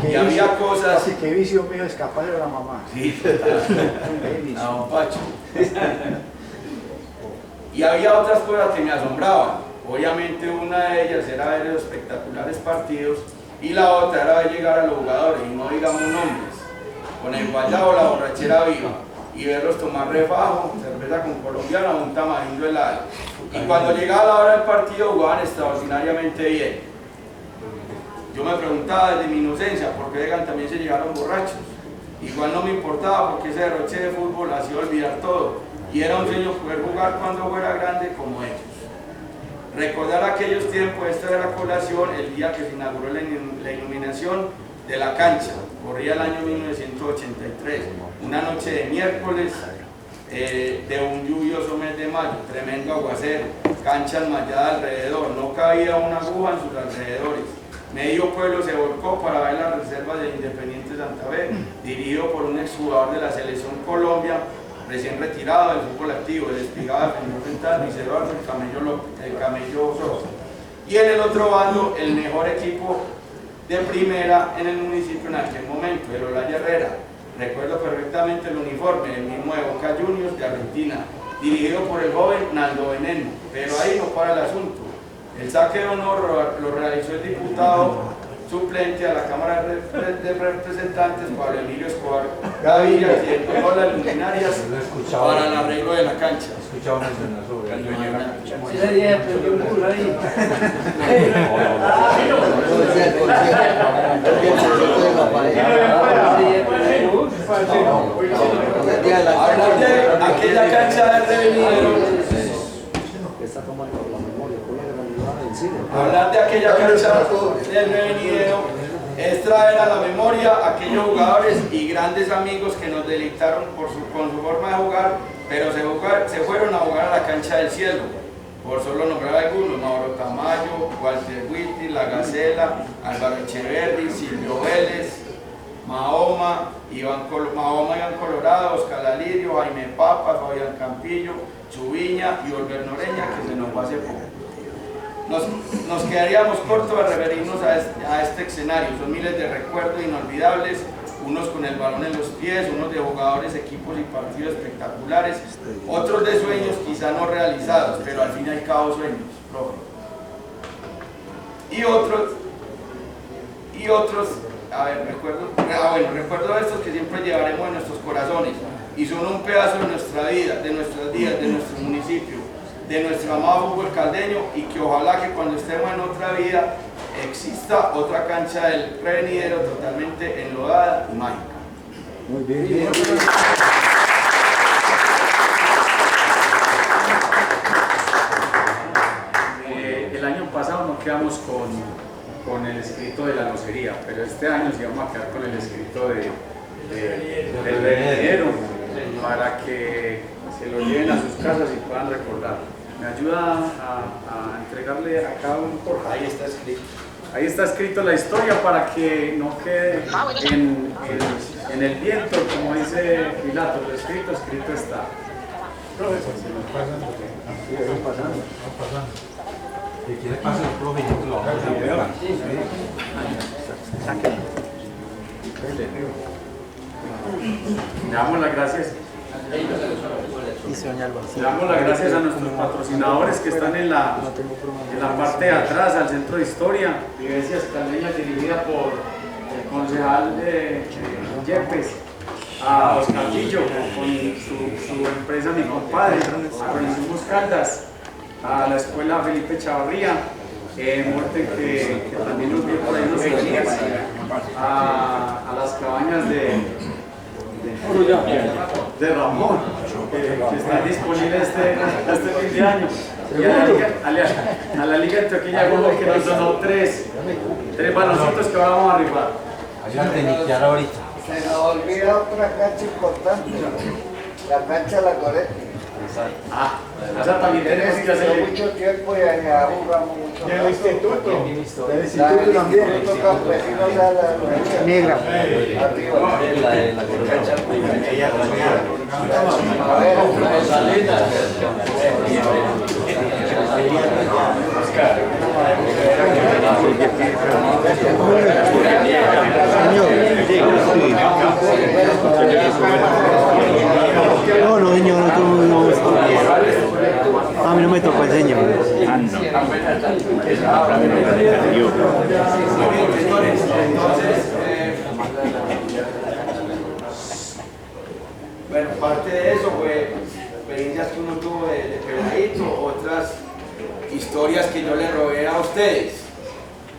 Y había cosas... Así que vicio mío escapar de la mamá. Sí, a don Pacho. Y había otras cosas que me asombraban. Obviamente una de ellas era ver los espectaculares partidos y la otra era ver llegar a los jugadores, y no digamos nombres, con el guayabo, la borrachera viva, y verlos tomar refajo, cerveza con colombiana o un tamarindo helado. Y cuando llegaba la hora del partido jugaban extraordinariamente bien. Yo me preguntaba desde mi inocencia por qué también se llegaron borrachos. Igual no me importaba porque ese derroche de fútbol hacía olvidar todo y era un sueño poder jugar cuando fuera grande como ellos. Recordar aquellos tiempos, esta era la colación, el día que se inauguró la iluminación de la cancha, corría el año 1983, una noche de miércoles de un lluvioso mes de mayo, tremendo aguacero, cancha enmallada alrededor, no cabía una aguja en sus alrededores. Medio pueblo se volcó para ver las reservas del Independiente Santa Fe, dirigido por un exjugador de la Selección Colombia, recién retirado del fútbol activo, el Espigado defensor central, Luis Eduardo, el Camello Sosa. Y en el otro bando, el mejor equipo de primera en el municipio en aquel momento, el Olaya Herrera. Recuerdo perfectamente el uniforme, el mismo de Boca Juniors de Argentina, dirigido por el joven Naldo Veneno. Pero ahí no para el asunto. El saque de honor lo realizó el diputado suplente a la Cámara de Representantes, Pablo Emilio Escobar Gaviria, quien donó las luminarias para el arreglo de la cancha. Escuchaba mencionar sobre el aquella cancha de Revenidero. Hablar de aquella cancha del Revenidero es traer a la memoria a aquellos jugadores y grandes amigos que nos deleitaron con su forma de jugar, pero se fueron a jugar a la cancha del cielo. Por solo nombrar algunos: Mauro Tamayo, Walter Whitty, La Gacela, Álvaro Echeverri, Silvio Vélez, Mahoma, Iván Colorado, Oscar Alirio, Jaime Papa, Fabián Campillo, Chubiña y Olver Noreña, que se nos va hace poco. Nos quedaríamos cortos de referirnos a este escenario. Son miles de recuerdos inolvidables, unos con el balón en los pies, unos de jugadores, equipos y partidos espectaculares, otros de sueños quizá no realizados, pero al fin y al cabo sueños, profe. Y otros, recuerdo estos que siempre llevaremos en nuestros corazones y son un pedazo de nuestra vida, de nuestras vidas, de nuestro municipio, de nuestro amado fútbol caldeño, y que ojalá que cuando estemos en otra vida exista otra cancha del Revenidero totalmente enlodada y mágica. Muy bien. El año pasado no quedamos con el escrito de la locería, pero este año sí vamos a quedar con el escrito del Revenidero para que se lo lleven a sus casas y puedan recordar. ¿Me ayuda a entregarle a cada uno, por favor? Ahí está escrito. Ahí está escrito la historia para que no quede en el viento, como dice Pilato. Lo escrito está. Profesor, se nos pasan. Sí, van pasando. Si quiere pasar el profe, yo te lo vamos a llevar. Le damos las gracias. Le damos las gracias a nuestros patrocinadores que están en la parte de atrás, al Centro de Historia, Vivencias Caldeñas, dirigida por el concejal Yepes, a Oscar Lillo con su empresa Mi Compadre, a Consumos Caldas, a la Escuela Felipe Chavarría, Morten que también nos vio por ahí unos souvenirs, a las cabañas de Ramón, que están disponibles este fin de año, y a la Liga Antioqueña Gómez, que nos donó tres baloncitos que vamos a rifar. Vayan a teniquear ahorita. Se nos olvida otra cancha importante, la cancha La Goretti. Ah, esa también tenemos que hacer. Mucho tiempo y allá jugamos mucho. Y el instituto. Del instituto también. Negra. No, no, señor, nosotros no. A mí no me tocó el señor. Bueno, parte de eso fue experiencias que uno tuvo de peladito, otras historias que yo le robé a ustedes,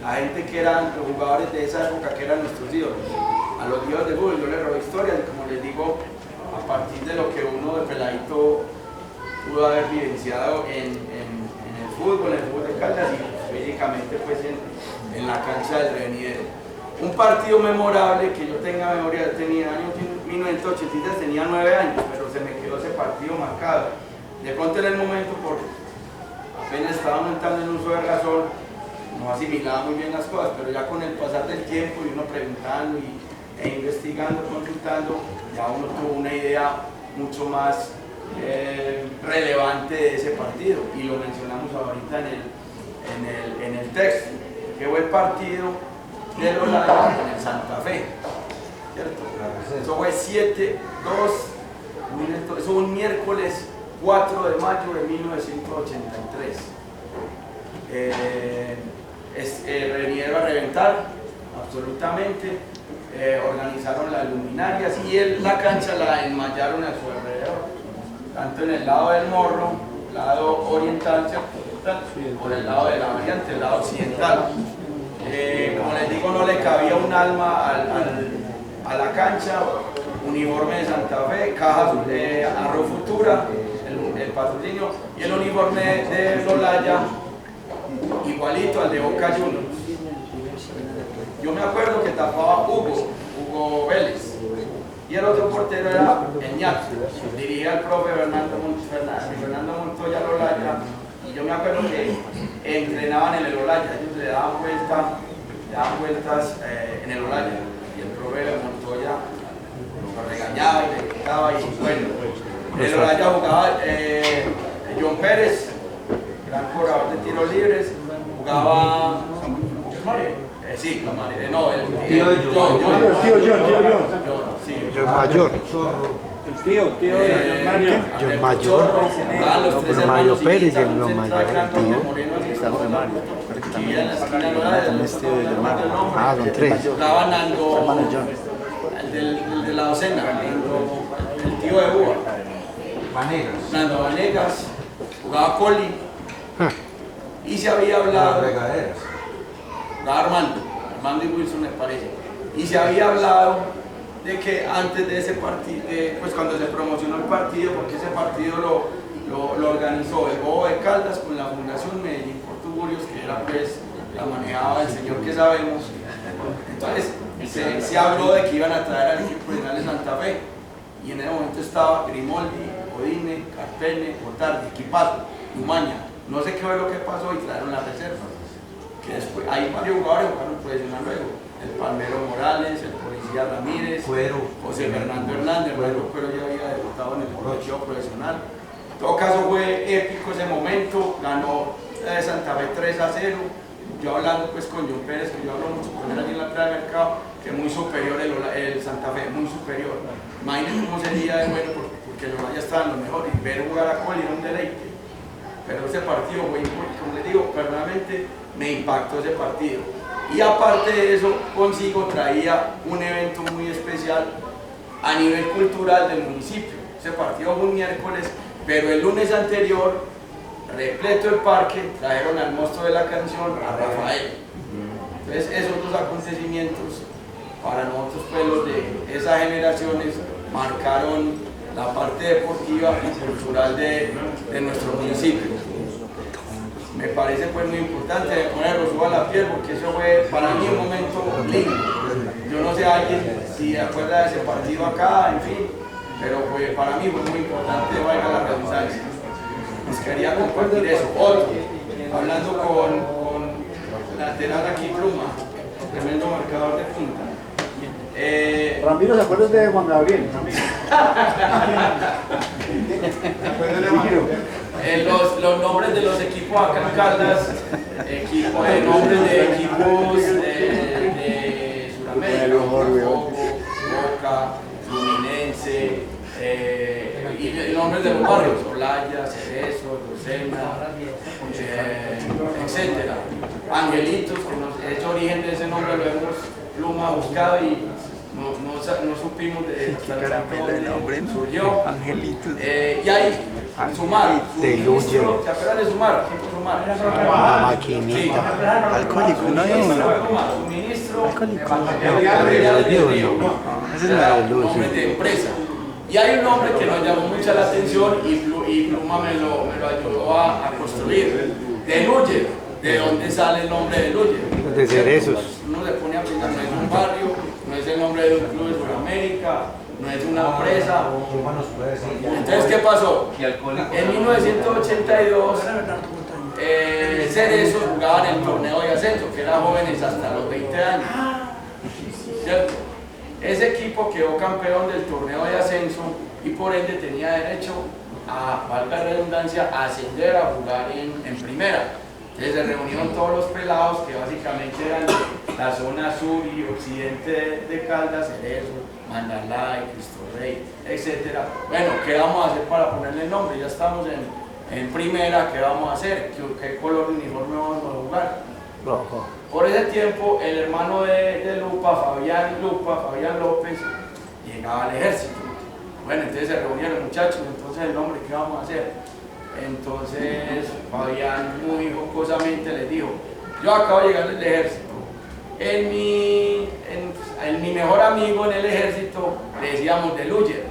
la gente que eran los jugadores de esa época, que eran nuestros ídolos. A los ídolos de fútbol yo les robé historias y, como les digo, a partir de lo que uno de peladito pudo haber vivenciado en el fútbol de Caldas y físicamente pues en la cancha del Revenidero. Un partido memorable que yo tenga memoria, yo tenía año 1983, tenía 9 años, pero se me quedó ese partido marcado. De pronto en el momento, porque apenas estaba montando en uso de razón, no asimilaba muy bien las cosas, pero ya con el pasar del tiempo y uno preguntando e investigando, consultando, ya uno tuvo una idea mucho más relevante de ese partido, y lo mencionamos ahorita en el texto, que fue el partido de los Layas en el Santa Fe, ¿cierto? Eso fue 7-2, eso fue un miércoles 4 de mayo de 1983. El Revenidero a reventar, absolutamente. Organizaron las luminarias y la cancha la enmallaron a su alrededor, tanto en el lado del Morro, lado oriental, por el lado de la variante, el lado occidental. Como les digo, no le cabía un alma a la cancha, uniforme de Santa Fe, caja Arroz Futura, el patrocinio, y el uniforme de Olaya igualito al de Boca Juniors. Yo me acuerdo que tapaba Hugo Vélez, y el otro portero era Eñato, dirigía el profe Fernando Montoya Olaya, y yo me acuerdo que entrenaban en el Olaya, ellos le daban vueltas en el Olaya, y el profe Montoya lo regañaba y le quitaba, y bueno, en el Olaya jugaba John Pérez, gran corredor de tiros libres, jugaba sí, no, el tío John Mayor. El tío John Mayor. John Mario Pérez y el John Mayor. Ah, son tres. Jugaba Nando, el de la docena, el tío de Uva. Nando Vanegas, jugaba Coli, y se había hablado, jugaba Armando y Wilson, me parece, y se había hablado de que antes de ese partido, pues cuando se promocionó el partido, porque ese partido lo organizó el Bobo de Caldas con la Fundación Medellín Portugurios, que era pues, la manejaba el señor que sabemos. Entonces se habló de que iban a traer al equipo regional de Santa Fe, y en ese momento estaba Grimoldi, Odine, Carpene, Botardi, Equipazo, Umaña. No sé qué fue lo que pasó y trajeron las reservas. Que después, hay varios jugadores jugaron profesional luego. El Palmero Morales, el Policía Ramírez, José Fernando Hernández, pero ya había debutado en el colegio profesional. En todo caso fue épico ese momento, ganó Santa Fe 3-0. Yo hablando pues con John Pérez, que yo hablo mucho con él allí en la Plaza del Mercado, que es muy superior el Santa Fe, muy superior. Imagínense cómo sería de bueno, porque los ya estaban los mejores, y ver jugar a Coli era un deleite. Pero ese partido fue importante, como les digo, personalmente me impactó ese partido. Y aparte de eso, consigo traía un evento muy especial a nivel cultural del municipio. Ese partido fue un miércoles, pero el lunes anterior, repleto el parque, trajeron al monstruo de la canción, a Rafael. Entonces esos dos acontecimientos, para nosotros pues los de esas generaciones, marcaron la parte deportiva y cultural de nuestro municipio. Me parece pues muy importante, me pone rosuda la piel, porque eso fue para mí un momento lindo. Yo no sé alguien si se acuerda de ese partido acá, en fin, pero para mí fue muy importante, valga la redundancia. Nos quería compartir eso. Otro, hablando con lateral aquí, Pluma, tremendo marcador de punta. Ramiro, ¿se acuerdas de Juan Gabriel? Los nombres de los equipos acá en Caldas, nombres de equipos de Sudamérica, Boca, Fluminense, y nombres de los barrios, Olaya, Cerezo, Rosena, etc. Angelitos, que es origen de ese nombre, lo hemos Pluma buscado y no supimos de dónde surgió. Angelitos. Y hay Sumar, suministro, ¿se acuerdan de Sumar? Sumar. La maquinita. Alcohólico, no hay uno. Suministro, Alcohólico. ese es nombre de empresa. Y hay un nombre que nos llamó mucha la atención y Pluma me lo ayudó a construir. De Luyer. ¿De dónde sale el nombre de Luyer? De Cerezos. Uno se pone a pensar, no es un barrio, no es el nombre de un club de Sudamérica, no es una empresa. Entonces, ¿qué pasó? En 1982, Cerezos jugaban el torneo de ascenso, que eran jóvenes hasta los 20 años. ¿Cierto? Ese equipo quedó campeón del torneo de ascenso y por ende tenía derecho a, valga la redundancia, a ascender a jugar en primera. Entonces se reunieron todos los pelados que básicamente eran de la zona sur y occidente de Caldas, Cerezo, Mandalay, Cristo Rey, etc. Bueno, ¿qué vamos a hacer para ponerle el nombre? Ya estamos en primera, ¿qué vamos a hacer? ¿Qué color de uniforme vamos a jugar? Rojo. Por ese tiempo, el hermano de Lupa, Fabián López, llegaba al ejército. Bueno, entonces se reunieron muchachos, entonces el nombre, ¿qué vamos a hacer? Entonces Fabián muy jocosamente les dijo, yo acabo de llegar del ejército, mi mejor amigo en el ejército le decíamos de Luyer,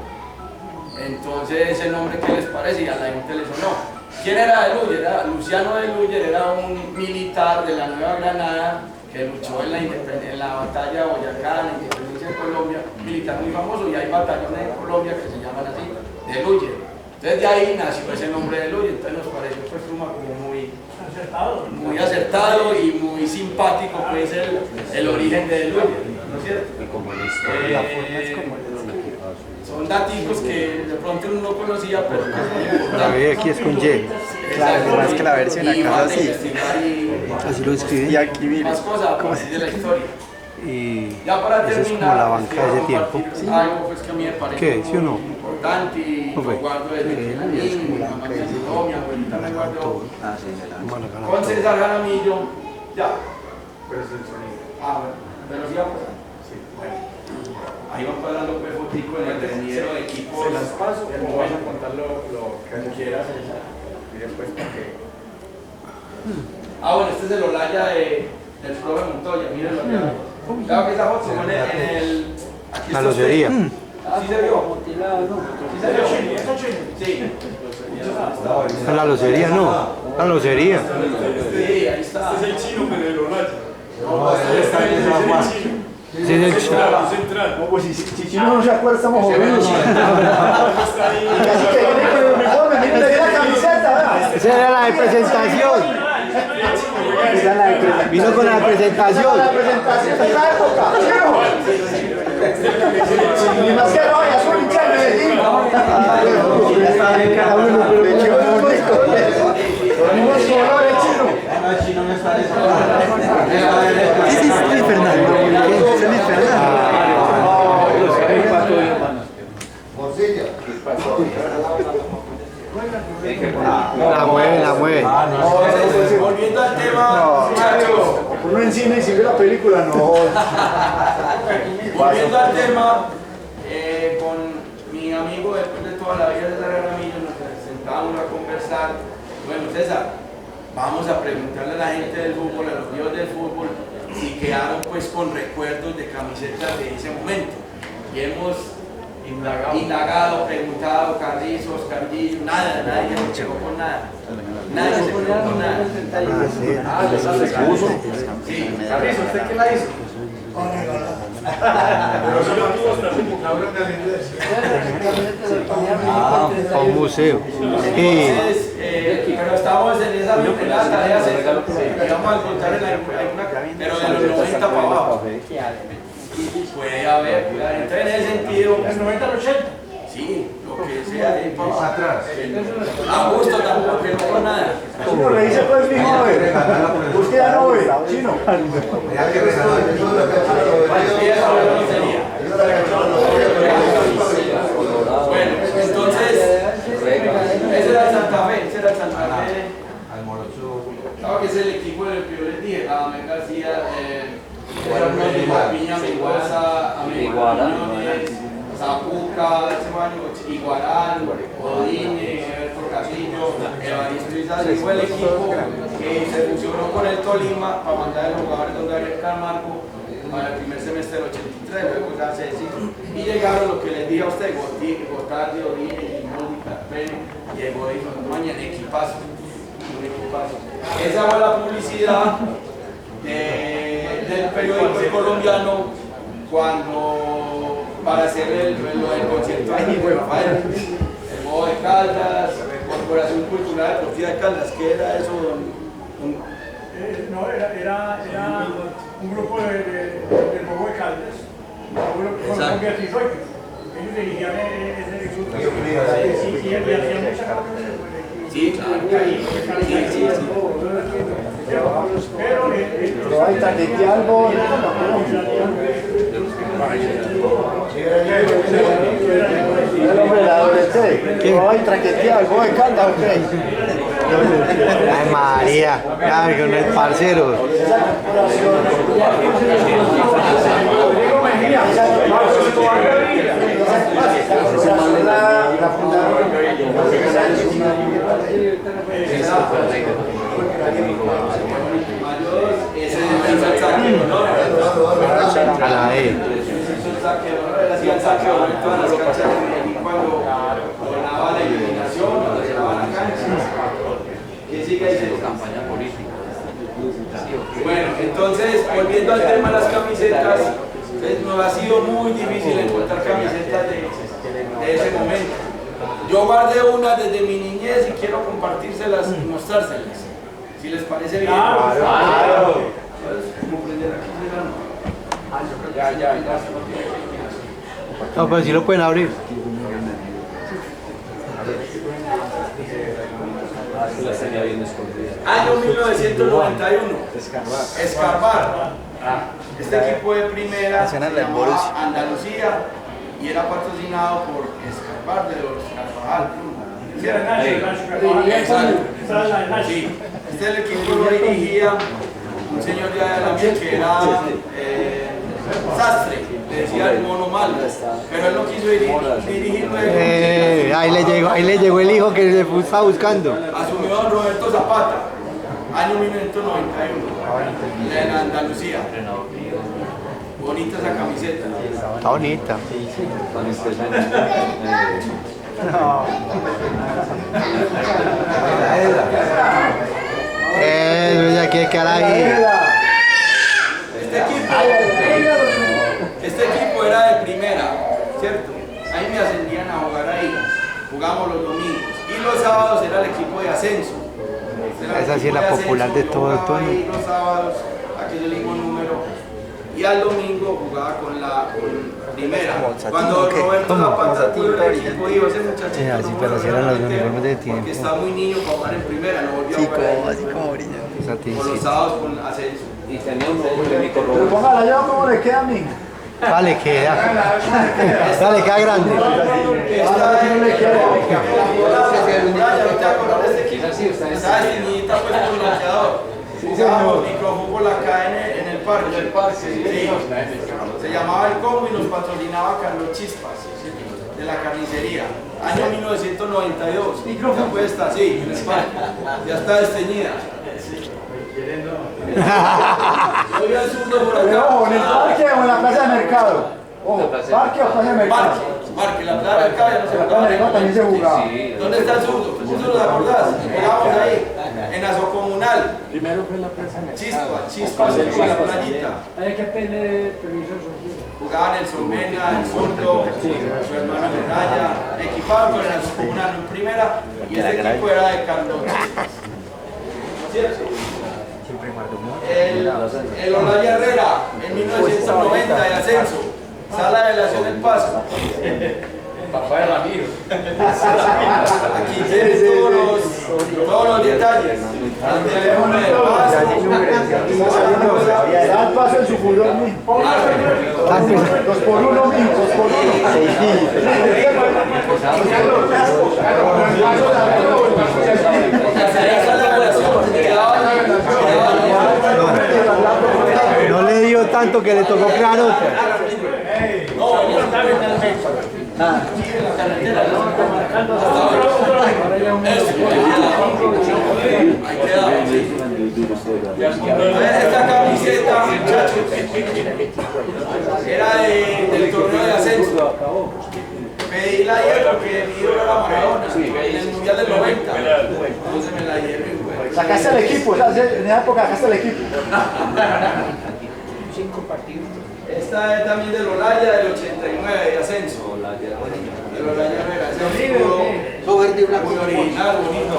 entonces ese nombre, ¿qué les parece? Y a la gente le sonó. ¿Quién era de Luyer? Luciano de Luyer era un militar de la Nueva Granada que luchó en la batalla de Boyacá, en la independencia de Colombia, un militar muy famoso, y hay batallones en Colombia que se llaman así, de Luyer. Entonces de ahí nació ese nombre de Luyer, entonces nos pareció pues Pluma como muy acertado y muy simpático pues el origen de Luyer, ¿no es cierto? Son daticos que de pronto uno no conocía, pero La B aquí es con Y. claro, más que la versión acá así. Así lo escriben. Y aquí mire. Más cosas de la historia. Y Ya para esa es terminar, como la banca de ese tiempo. compartir algo pues que a mí me parece ¿Qué? ¿Sí o no? importante y lo guardo desde que era niño, mi mamá me enseñó, mi abuelita me guardó. Con César Jaramillo, ya. Pero es el sonido. Bueno, pero sí va a pasar. Sí, bueno. Ahí van cuadrando pues fotico en el rendidero de equipos. Se las paso, como vas a contar lo que quieras. Y después para que... Bueno, este es el Olaya del profe Montoya, mírenlo acá. Claro que esa foto se pone en el... aquí La está locería. usted. ¿Sí se vio? ¿Sí se vio? Sí. A la locería no. A la locería. Sí, ahí está. Este es el chino, pero el Olaya. No, está en esa guapa. Sí, es el Central. No, pues si Chino no se acuerda, estamos jóvenes. Está ahí. Así que viene con el uniforme, miren la camiseta, ¿verdad? Esa era la de presentación. Esa es la de Vino con la presentación. la presentación de la época. Ni más que no, ya soy hincha de Medellín. Cada uno, pero me quedó muy rico. Los mismos colores, Chino. Ese es Luis Fernando. Ese es Luis Fernando. La mueve. Volviendo al tema, muchachos. Por uno en cine y si ve la película, no. Volviendo al tema, con mi amigo después de toda la vida de César Jaramillo nos sentábamos a conversar. Bueno, César, vamos a preguntarle a la gente del fútbol, a los viejos del fútbol, si quedaron pues con recuerdos de camisetas de ese momento. Y hemos indagado, preguntado, Carrizo, Oscargillo, nada, nadie se llegó con nada. Nadie se llegó con nada. ¿Les puso? Sí, Carrizo, ¿usted qué la hizo? Pero eso no tuvo hasta su vocablo en el inglés. A un museo. Entonces, pero estamos en esa tarea, vamos a encontrar en alguna, pero de los 90 para abajo. Puede haber, entonces en ese sentido. ¿El 90 al 80? Sí, lo que sea de ahí para atrás. A gusto tampoco, que no por nada. Chino, le dice pues mi joven. Usted ya no ve, Chino. Bueno, entonces, ese era el Santa Fe, Claro que es el equipo del que yo les dije, Radamel García, Piña, Mendoza, Quiñones, Zapuca, Iguarán, Odine, Alberto Castillo, Evaristo Izarri, fue el equipo que se fusionó con el Tolima para mandar a los jugadores donde Gabriel Camargo para el primer semestre del 83, luego ya Ceci, y llegaron lo que les dije a usted, Gotardi, Odine, Mónica, Pérez, Diego Edison, mañana equipazo. Esa fue la publicidad del periódico colombiano cuando para hacer lo del concierto de Rafael, el modo de Caldas, Corporación Cultural Deportiva de Caldas, ¿qué era eso? No, era un grupo del Bobo de Caldas, con Beatriz Roque. Ellos dirigían ese grupo y hacían mucha cosa. Sí, claro. Pero hay traquete algo. El hombre de la adolescencia. ¿Qué? Hay traquete algo de calda, ¿ok? Ay, María, claro, con el parcero. Rodrigo Mejía. La fundaron. A la E. Hacía el saqueo en todas las canchas y cuando ganaba la eliminación, cuando se daba la cancha. ¿Qué sigue diciendo? Campaña política. Bueno, entonces, volviendo al tema de las camisetas, nos ha sido muy difícil encontrar camisetas de ese momento. Yo guardé una desde mi niñez y quiero compartírselas y mostrárselas. Si les parece bien. Claro. Ya. No, pero sí lo pueden abrir. Año 1991. Escarbar. Este equipo de primera se llamaba Andalucía y era patrocinado por Escarbar de los Carvajal. Exacto. Sí. Este equipo lo dirigía un señor ya de la miel que era Sastre, le decía el mono malo, pero él no quiso dirigirlo. Ahí le llegó el hijo que le estaba buscando. Asumió don Roberto Zapata, año 1991, en Andalucía. Bonita esa camiseta. Está bonita. Ya que cara ahí. Este equipo era de primera, ¿cierto? Ahí me ascendían a jugar ahí. Jugamos los domingos. Y los sábados era el equipo de ascenso. Esa sí es la popular de todo el tono. Los sábados, aquel mismo número. Y al domingo jugaba con primera. Cuando Roberto Zapata tuvo el equipo, dijo, ese muchachito así, pero si eran los uniformes de tiempo. porque está muy niño para jugar en primera, no volvió a jugar. Así como brilla. Por los sábados con ascenso. Y tenía un polémico Pero póngala yo, ¿cómo le queda a mí? Vale, queda. Dale, queda grande. Esta es le queda. Esta niñita pues con bloqueador. Jugábamos microfútbol acá en el parque. Sí. Se llamaba El Combo y nos patrocinaba Carlos Chispas de la carnicería. Año 1992. Ya puesta, sí, en el parque. Ya está desteñida. Soy al zurdo por acá. Ojo, ¿en el parque o en la plaza de mercado? Ojo, ¿parque o plaza de mercado? Parque, la plaza de mercado ya no se La plaza de mercado también se jugaba. ¿Dónde está el zurdo? ¿El zurdo lo acordás? Jugábamos ahí. En Asocomunal, Primero fue la presa en el Chispa, en la playita. Hay que pedirle permiso al sorteo. Jugaban el Solmena, el Sordo, su hermano Medalla, equipaban con el Asocomunal en primera y ese equipo era de Carlos. ¿Cierto? El Olaya Herrera en 1990 de ascenso, Sala de Relación El Paso. Papá de Ramiro. Aquí tienen todos los detalles. El teléfono del paso. Da el paso en su furón mismo. 2 por 1 mismo, 2 por 1. No le dio tanto que le tocó claro. Esta camiseta, muchachos, era del torneo de ascenso. Pedí la ayer porque mi ídolo era Maradona, en el Mundial del 90. Entonces me la llevé. Sacaste el equipo, en esa época sacaste el equipo. 5 partidos. Esta es también del Olaya del 89 de ascenso. El Olaya Herrera, ese escudo muy original, bonito.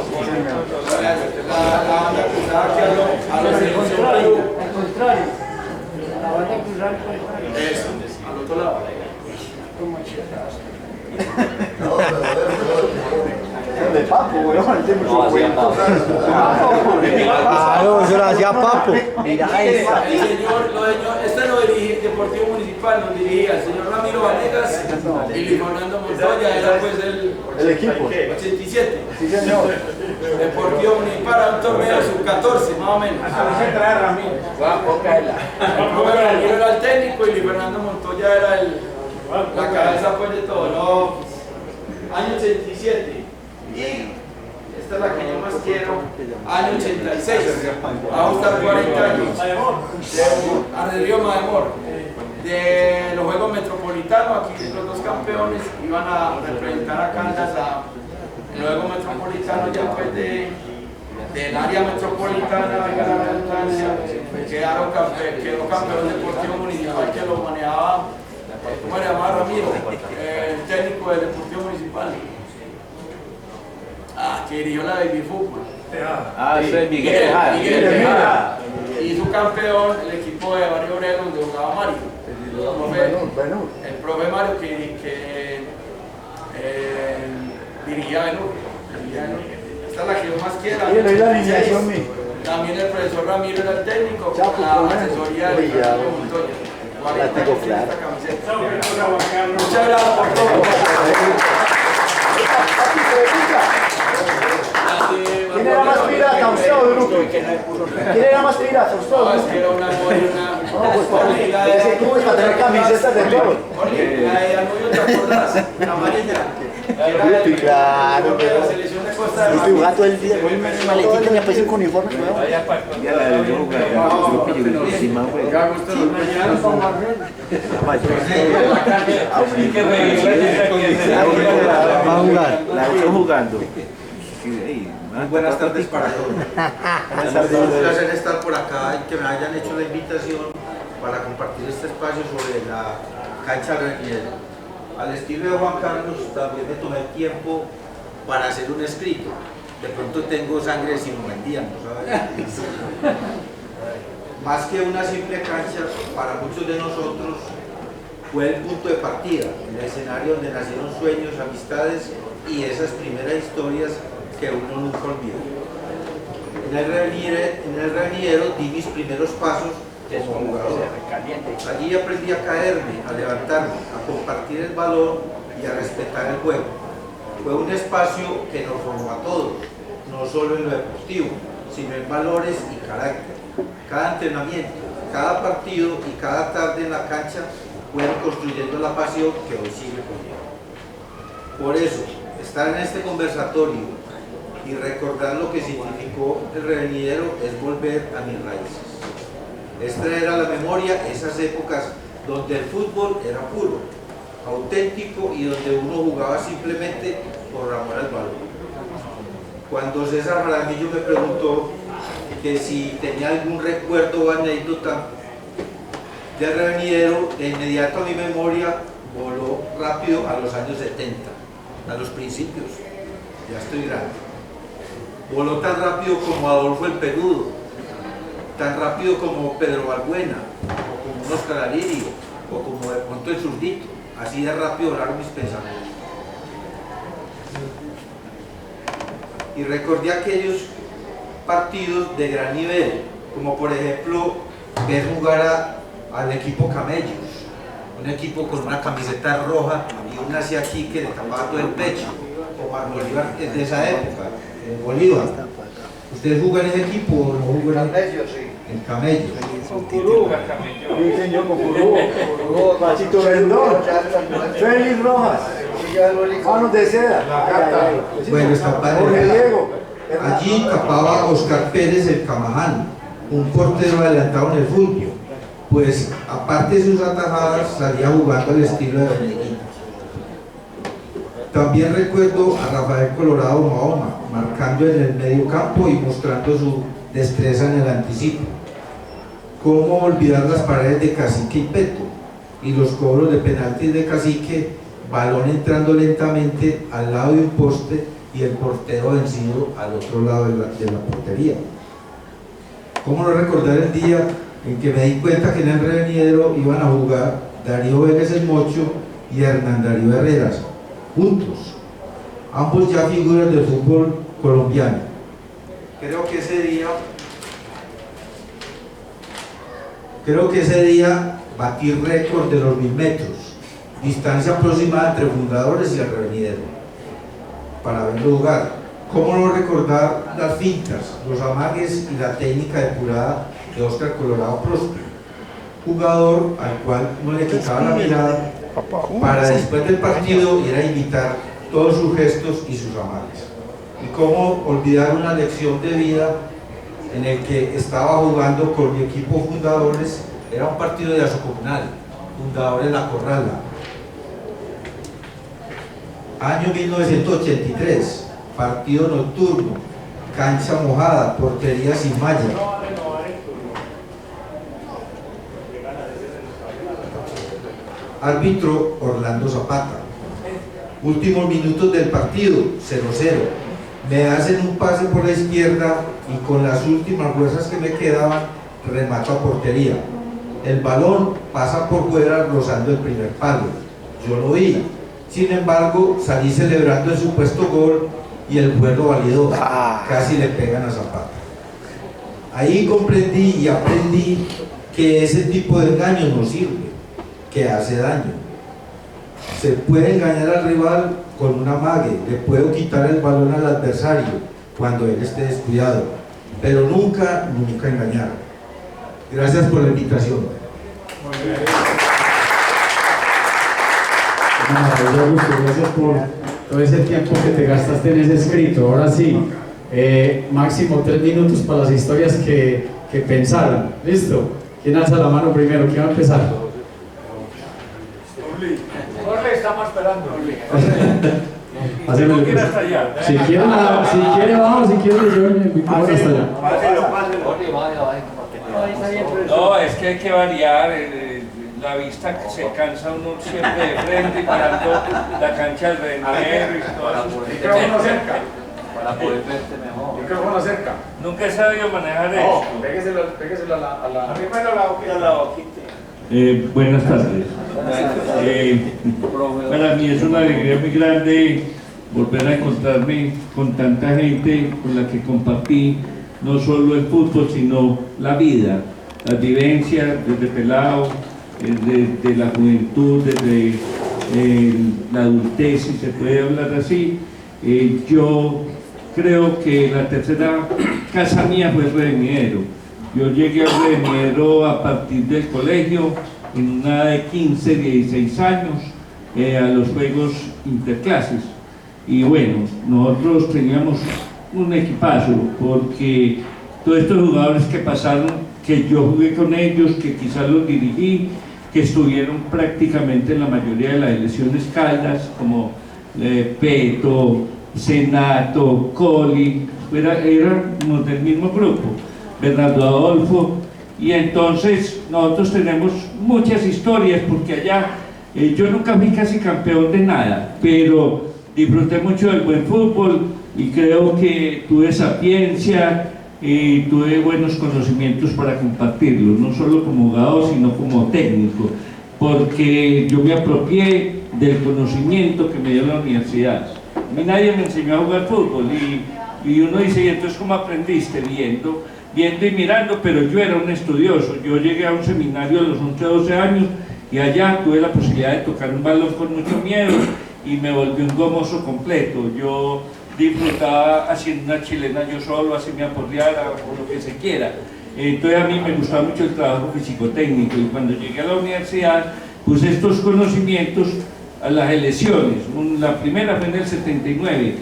La banda cruzada que a los selección Perú. Al contrario. La banda cruzada al contrario. Eso, al otro lado. De Papo, weón, tiene mucho cuento. Claro, eso lo hacía Papo. El señor, este lo dirigía, Deportivo Municipal, nos dirigía el señor Ramiro Vanegas y Luis Fernando Montoya, era pues El equipo. 87. Sí, señor. Deportivo Municipal, a un torneo sub-14, más o menos. Se trae Ramiro. El profe Ramiro era el técnico y Luis Fernando Montoya era la cabeza pues de todo, ¿no? Año 87. Y esta es la que yo más quiero, año 86, va a gustar 40 años, Arredio Mademor, de los Juegos Metropolitanos. Aquí los dos campeones iban a representar a Caldas en los Juegos Metropolitanos ya pues del área metropolitana, venga la redundancia, quedó campeón Deportivo Municipal que lo manejaba, ¿cómo se llamaba? Ramiro, el técnico del Deportivo Municipal. Que dirigió la Baby Fútbol. Eso es Miguel. Y su campeón, el equipo de Barrio Obrero, donde jugaba Mario. El profe Mario que dirigía Benur. Esta es la que yo más quiero. También el profesor Ramiro era el técnico, con la asesoría del profesor Montoya. Muchas gracias por todo. ¿Quién era más pirata, usted o Drupi? ¿Quién era más pirata, usted o No, es Drupi? que era una Ese equipo es para tener camisetas de todo. la de Anuyo, ¿te acordás? La amarilla. Drupi, claro. De la selección de Costa de Drupi jugaba todo el día con un maletín y después con uniforme nuevo. Va a jugar. La estoy jugando. Muy buenas tardes para todos. Es un placer estar por acá y que me hayan hecho la invitación para compartir este espacio sobre la cancha Reniero. Al estilo de Juan Carlos, también me tomé el tiempo para hacer un escrito. De pronto tengo sangre de Simomendía, ¿no sabes? Más que una simple cancha, para muchos de nosotros fue el punto de partida, el escenario donde nacieron sueños, amistades y esas primeras historias que uno nunca olvida. En el Reniero di mis primeros pasos como jugador. Allí aprendí a caerme, a levantarme, a compartir el balón y a respetar el juego. Fue un espacio que nos formó a todos, no solo en lo deportivo, sino en valores y carácter. Cada entrenamiento, cada partido y cada tarde en la cancha fueron construyendo la pasión que hoy sigue conmigo. Por eso, estar en este conversatorio y recordar lo que significó el Reniero es volver a mis raíces. Es traer a la memoria esas épocas donde el fútbol era puro, auténtico y donde uno jugaba simplemente por amor al balón. cuando César Jaramillo me preguntó que si tenía algún recuerdo o anécdota del revenidero, de inmediato a mi memoria voló rápido a los años 70, a los principios, ya estoy grande. Voló tan rápido como Adolfo el Peludo, tan rápido como Pedro Balbuena, o como un Oscar Alirio, o como de pronto el Zurdito. Así de rápido volaron mis pensamientos. Y recordé aquellos partidos de gran nivel, como por ejemplo ver jugar al equipo Camellos, un equipo con una camiseta roja y una hacia aquí que le tapaba todo el pecho, como a Bolívar de esa época, Bolívar. ¿Ustedes jugan en ese equipo o no jugan? Camello, sí. En Camellos. Sí, señor, con Curú, Machito Rendón, Félix Rojas, Manos de Seda, Bueno, escapar Jorge Diego. allí tapaba Oscar Pérez el Camaján, un portero adelantado en el fútbol, pues aparte de sus atajadas salía jugando al estilo de Benedito. También recuerdo a Rafael Colorado Mahoma, marcando en el medio campo y mostrando su destreza en el anticipo. ¿Cómo olvidar las paredes de Cacique y Peto y los cobros de penaltis de Cacique, balón entrando lentamente al lado de un poste y el portero vencido al otro lado de la portería? ¿Cómo no recordar el día en que me di cuenta que en el revenidero iban a jugar Darío Vélez el Mocho y Hernán Darío Herreras juntos, ambos ya figuras del fútbol colombiano? Creo que ese día batí récord de los 1000 metros, distancia aproximada entre fundadores y el revenidero, para verlo jugar. ¿Cómo no recordar las fintas, los amagues y la técnica depurada de Oscar Colorado Próspero, jugador al cual no le quitaba la mirada para después del partido ir a imitar todos sus gestos y sus amagues? Y cómo olvidar una lección de vida en el que estaba jugando con mi equipo Fundadores. Era un partido de Asocomunal, Fundadores La Corrala, año 1983, partido nocturno, cancha mojada, portería sin malla. Árbitro Orlando Zapata. Últimos minutos del partido, 0-0. Me hacen un pase por la izquierda y con las últimas fuerzas que me quedaban remato a portería. El balón pasa por fuera rozando el primer palo. Yo lo vi. Sin embargo, salí celebrando el supuesto gol y el juez lo validó. Casi le pegan a Zapata. Ahí comprendí y aprendí que ese tipo de engaño no sirve, que hace daño. Se puede engañar al rival con un amague, le puedo quitar el balón al adversario cuando él esté descuidado, pero nunca engañar. Gracias por la invitación. Gracias por todo ese tiempo que te gastaste en ese escrito. Ahora sí, máximo 3 minutos para las historias que pensaron. ¿Listo? ¿Quién alza la mano primero? ¿Quién va a empezar? Jorge, estamos esperando. Hacemos ¿Quién hasta allá? Si quiere vamos, si quiere yo me micrófono hasta allá. No, es que hay que variar. La vista que se cansa uno siempre de frente, mirando la cancha del revenidero y todo eso. Micrófono cerca. Para poder verte mejor. Micrófono cerca. Nunca he sabido manejar eso. Pégueselo a la. A la boquita. Buenas tardes. Para mí es una alegría muy grande volver a encontrarme con tanta gente con la que compartí no solo el fútbol, sino la vida, las vivencias desde pelado, desde la juventud, desde la adultez, si se puede hablar así. Yo creo que la tercera casa mía fue el revenidero. Yo llegué al revenidero a partir del colegio, en una edad de 15, 16 años, a los juegos interclases. Y bueno, nosotros teníamos un equipazo, porque todos estos jugadores que pasaron, que yo jugué con ellos, que quizás los dirigí, que estuvieron prácticamente en la mayoría de las elecciones Caldas, como Peto, Senato, Coli, éramos del mismo grupo, Bernardo Adolfo, y entonces nosotros tenemos muchas historias, porque allá yo nunca fui casi campeón de nada, pero disfruté mucho del buen fútbol y creo que tuve sapiencia y tuve buenos conocimientos para compartirlo, no solo como jugador sino como técnico, porque yo me apropié del conocimiento que me dio la universidad. A mí nadie me enseñó a jugar fútbol y uno dice, ¿y entonces cómo aprendiste? Viendo y mirando, pero yo era un estudioso. Yo llegué a un seminario a los 11 o 12 años y allá tuve la posibilidad de tocar un balón con mucho miedo y me volví un gomoso completo. Yo disfrutaba haciendo una chilena yo solo, así me aporreara o lo que se quiera. Entonces a mí me gustaba mucho el trabajo físico-técnico y cuando llegué a la universidad puse estos conocimientos a las elecciones. La primera fue en el 79.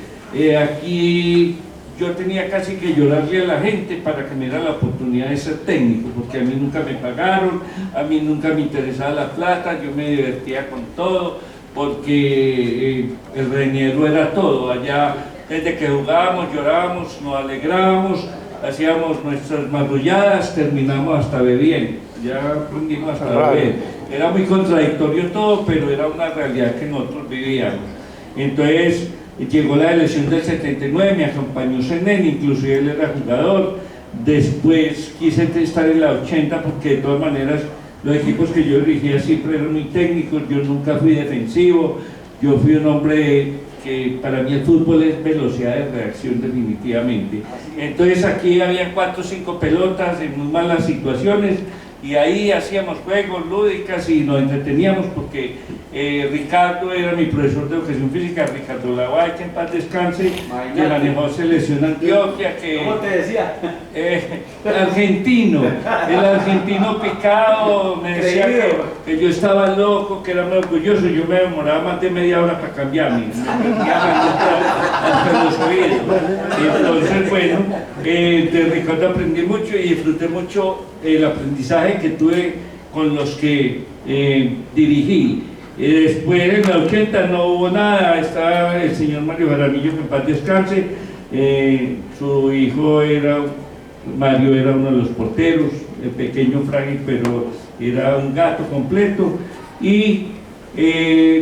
Aquí yo tenía casi que llorarle a la gente para que me diera la oportunidad de ser técnico, porque a mí nunca me pagaron, a mí nunca me interesaba la plata, yo me divertía con todo, porque el reñero era todo. Allá, desde que jugábamos, llorábamos, nos alegrábamos, hacíamos nuestras marrulladas, terminamos hasta bebiendo, ya aprendimos hasta beber. Era muy contradictorio todo, pero era una realidad que nosotros vivíamos. Entonces llegó la elección del 79, me acompañó Senen, inclusive él era jugador. Después quise estar en la 80 porque de todas maneras los equipos que yo dirigía siempre eran muy técnicos, yo nunca fui defensivo, yo fui un hombre que para mí el fútbol es velocidad de reacción definitivamente. Entonces aquí había 4 o 5 pelotas en muy malas situaciones y ahí hacíamos juegos lúdicas y nos entreteníamos porque Ricardo era mi profesor de educación física, Ricardo Lavalle, que en paz descanse, que manejó Selección Antioquia, que... ¿Cómo te decía? Argentino, el argentino picado, me decía que yo estaba loco, que era muy orgulloso, yo me demoraba más de media hora para cambiarme, hasta los oídos. Entonces, bueno, de Ricardo aprendí mucho y disfruté mucho el aprendizaje que tuve con los que dirigí. Después en la 80 no hubo nada, estaba el señor Mario Jaramillo, que en paz descanse, su hijo Mario era uno de los porteros, pequeño, frágil, pero era un gato completo. Y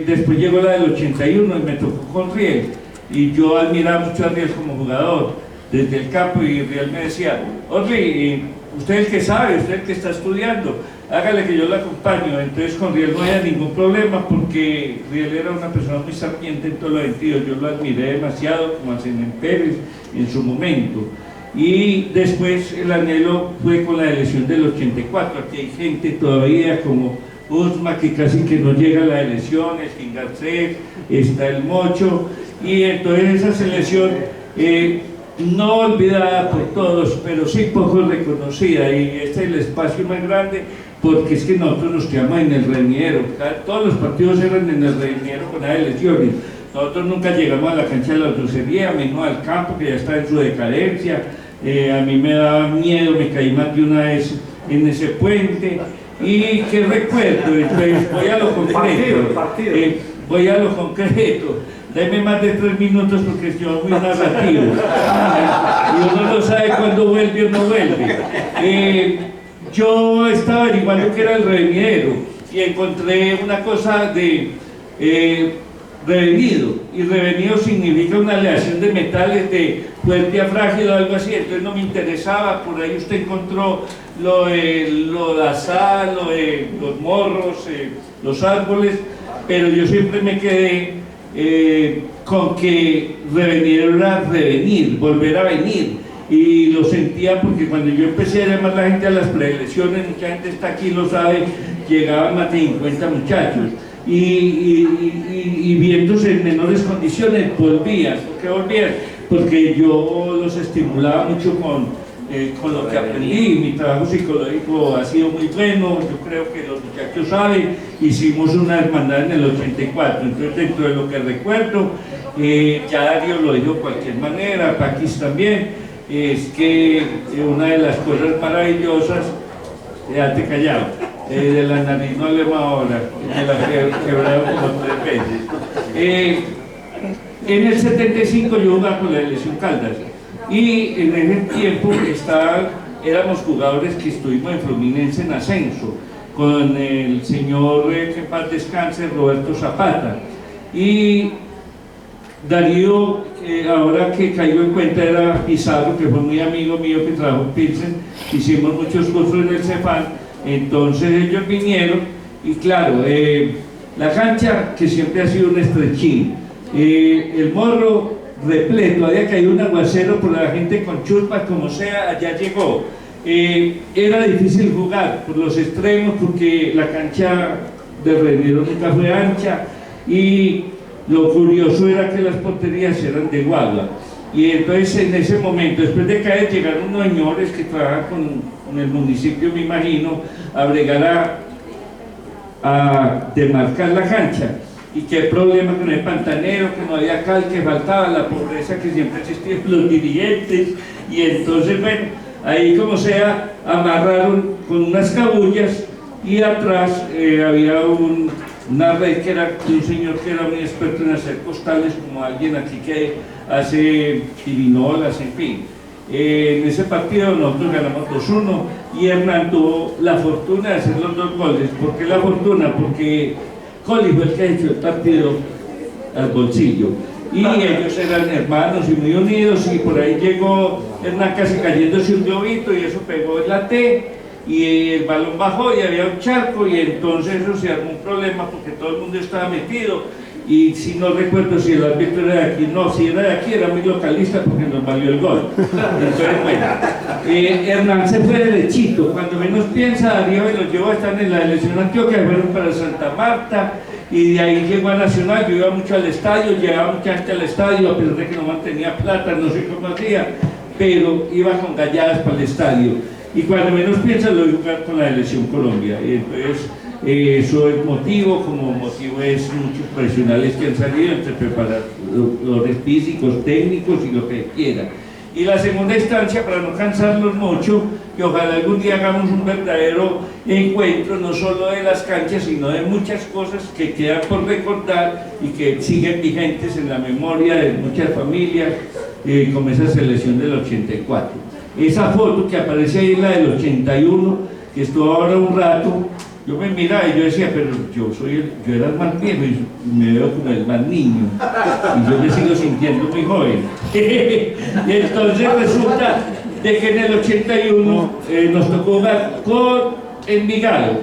después llegó la del 81 y me tocó con Riel, y yo admiraba mucho a Riel como jugador desde el campo, y Riel me decía, Orly, usted es el que sabe, usted es el que está estudiando, hágale que yo lo acompaño. Entonces con Riel no había ningún problema porque Riel era una persona muy sapiente en todos los sentidos, yo lo admiré demasiado como a Zenén Pérez en su momento. Y después el anhelo fue con la elección del 84, aquí hay gente todavía como Usma que casi que no llega a la elección, el Gingarcés, está el Mocho, y entonces esa selección no olvidada por todos, pero sí poco reconocida, y este es el espacio más grande porque es que nosotros nos quedamos en el reñero, todos los partidos eran en el reñero con las elecciones, nosotros nunca llegamos a la cancha de la dulcería, menos al campo que ya está en su decadencia. A mí me daba miedo, me caí más de una vez en ese puente. Y qué recuerdo, entonces voy a lo concreto, voy a lo concreto. Deme más de 3 minutos porque yo soy muy narrativo y uno no sabe cuándo vuelve o no vuelve. Yo estaba averiguando qué era el revenidero y encontré una cosa de revenido, y revenido significa una aleación de metales de fuerte a frágil o algo así, entonces no me interesaba. Por ahí usted encontró lo de azar, lo de los morros, los árboles, pero yo siempre me quedé con que revenir era revenir, volver a venir, y lo sentía porque cuando yo empecé a llamar a la gente a las preelecciones, mucha gente está aquí, lo sabe, llegaban más de 50 muchachos, y viéndose en menores condiciones volvían. ¿Por qué volvían? Porque yo los estimulaba mucho con lo que aprendí. Mi trabajo psicológico ha sido muy bueno, yo creo que los muchachos saben, hicimos una hermandad en el 84, entonces dentro de lo que recuerdo, ya Darío lo dijo de cualquier manera, Paquis también, es que una de las cosas maravillosas, quédate callado, de la nariz no hablemos ahora, me la quebraron como 3 veces. En el 75 yo jugaba con la Lesión Caldas y en ese tiempo éramos jugadores que estuvimos en Fluminense en ascenso con el señor que en paz descanse, Roberto Zapata, y Darío, ahora que caigo en cuenta, era Pizarro, que fue muy amigo mío que trabajó en Pilsen, hicimos muchos cursos en el Cefal. Entonces ellos vinieron y claro, la cancha que siempre ha sido un estrechín, el morro repleto, había caído un aguacero por la gente con chuspas, como sea, allá llegó. Era difícil jugar por los extremos porque la cancha de Reñero nunca fue ancha y lo curioso era que las porterías eran de guagua. Y entonces en ese momento, después de caer, llegaron unos señores que trabajan con el municipio, me imagino, a bregar a demarcar la cancha. Y qué problema con el pantanero, que no había cal, que faltaba la pobreza que siempre existía en los dirigentes. Y entonces, bueno, ahí como sea, amarraron con unas cabullas y atrás había una red que era de un señor que era muy experto en hacer costales, como alguien aquí que hace pirinolas, en fin. En ese partido nosotros ganamos 2-1 y Hernán tuvo la fortuna de hacer los 2 goles. ¿Por qué la fortuna? Porque Coli fue el que ha hecho el partido al bolsillo. Y ellos eran hermanos y muy unidos, y por ahí llegó Hernán casi cayéndose un globito y eso pegó en la T y el balón bajó y había un charco y entonces eso se armó un problema porque todo el mundo estaba metido y si no recuerdo si el árbitro era de aquí, no, si era de aquí era muy localista porque nos valió el gol. Entonces bueno, Hernán se fue derechito, cuando menos piensa Darío me lo llevó a estar en la elección Antioquia, fueron para Santa Marta y de ahí llegó a Nacional. Yo iba mucho al estadio, llegaba mucha gente al estadio a pesar de que no mantenía plata, no sé cómo hacía, pero iba con galladas para el estadio. Y cuando menos piensa lo voy a jugar con la Selección Colombia. Y entonces eso es motivo, como motivo es muchos profesionales que han salido entre preparadores físicos, técnicos y lo que quieran. Y la segunda instancia, para no cansarlos mucho, que ojalá algún día hagamos un verdadero encuentro, no solo de las canchas, sino de muchas cosas que quedan por recordar y que siguen vigentes en la memoria de muchas familias, como esa selección del 84. Esa foto que aparece ahí, la del 81, que estuvo ahora un rato, yo me miraba y yo decía, pero yo era el más viejo y me veo como el más niño, y yo me sigo sintiendo muy joven. Y entonces resulta de que en el 81 nos tocó jugar con Envigado.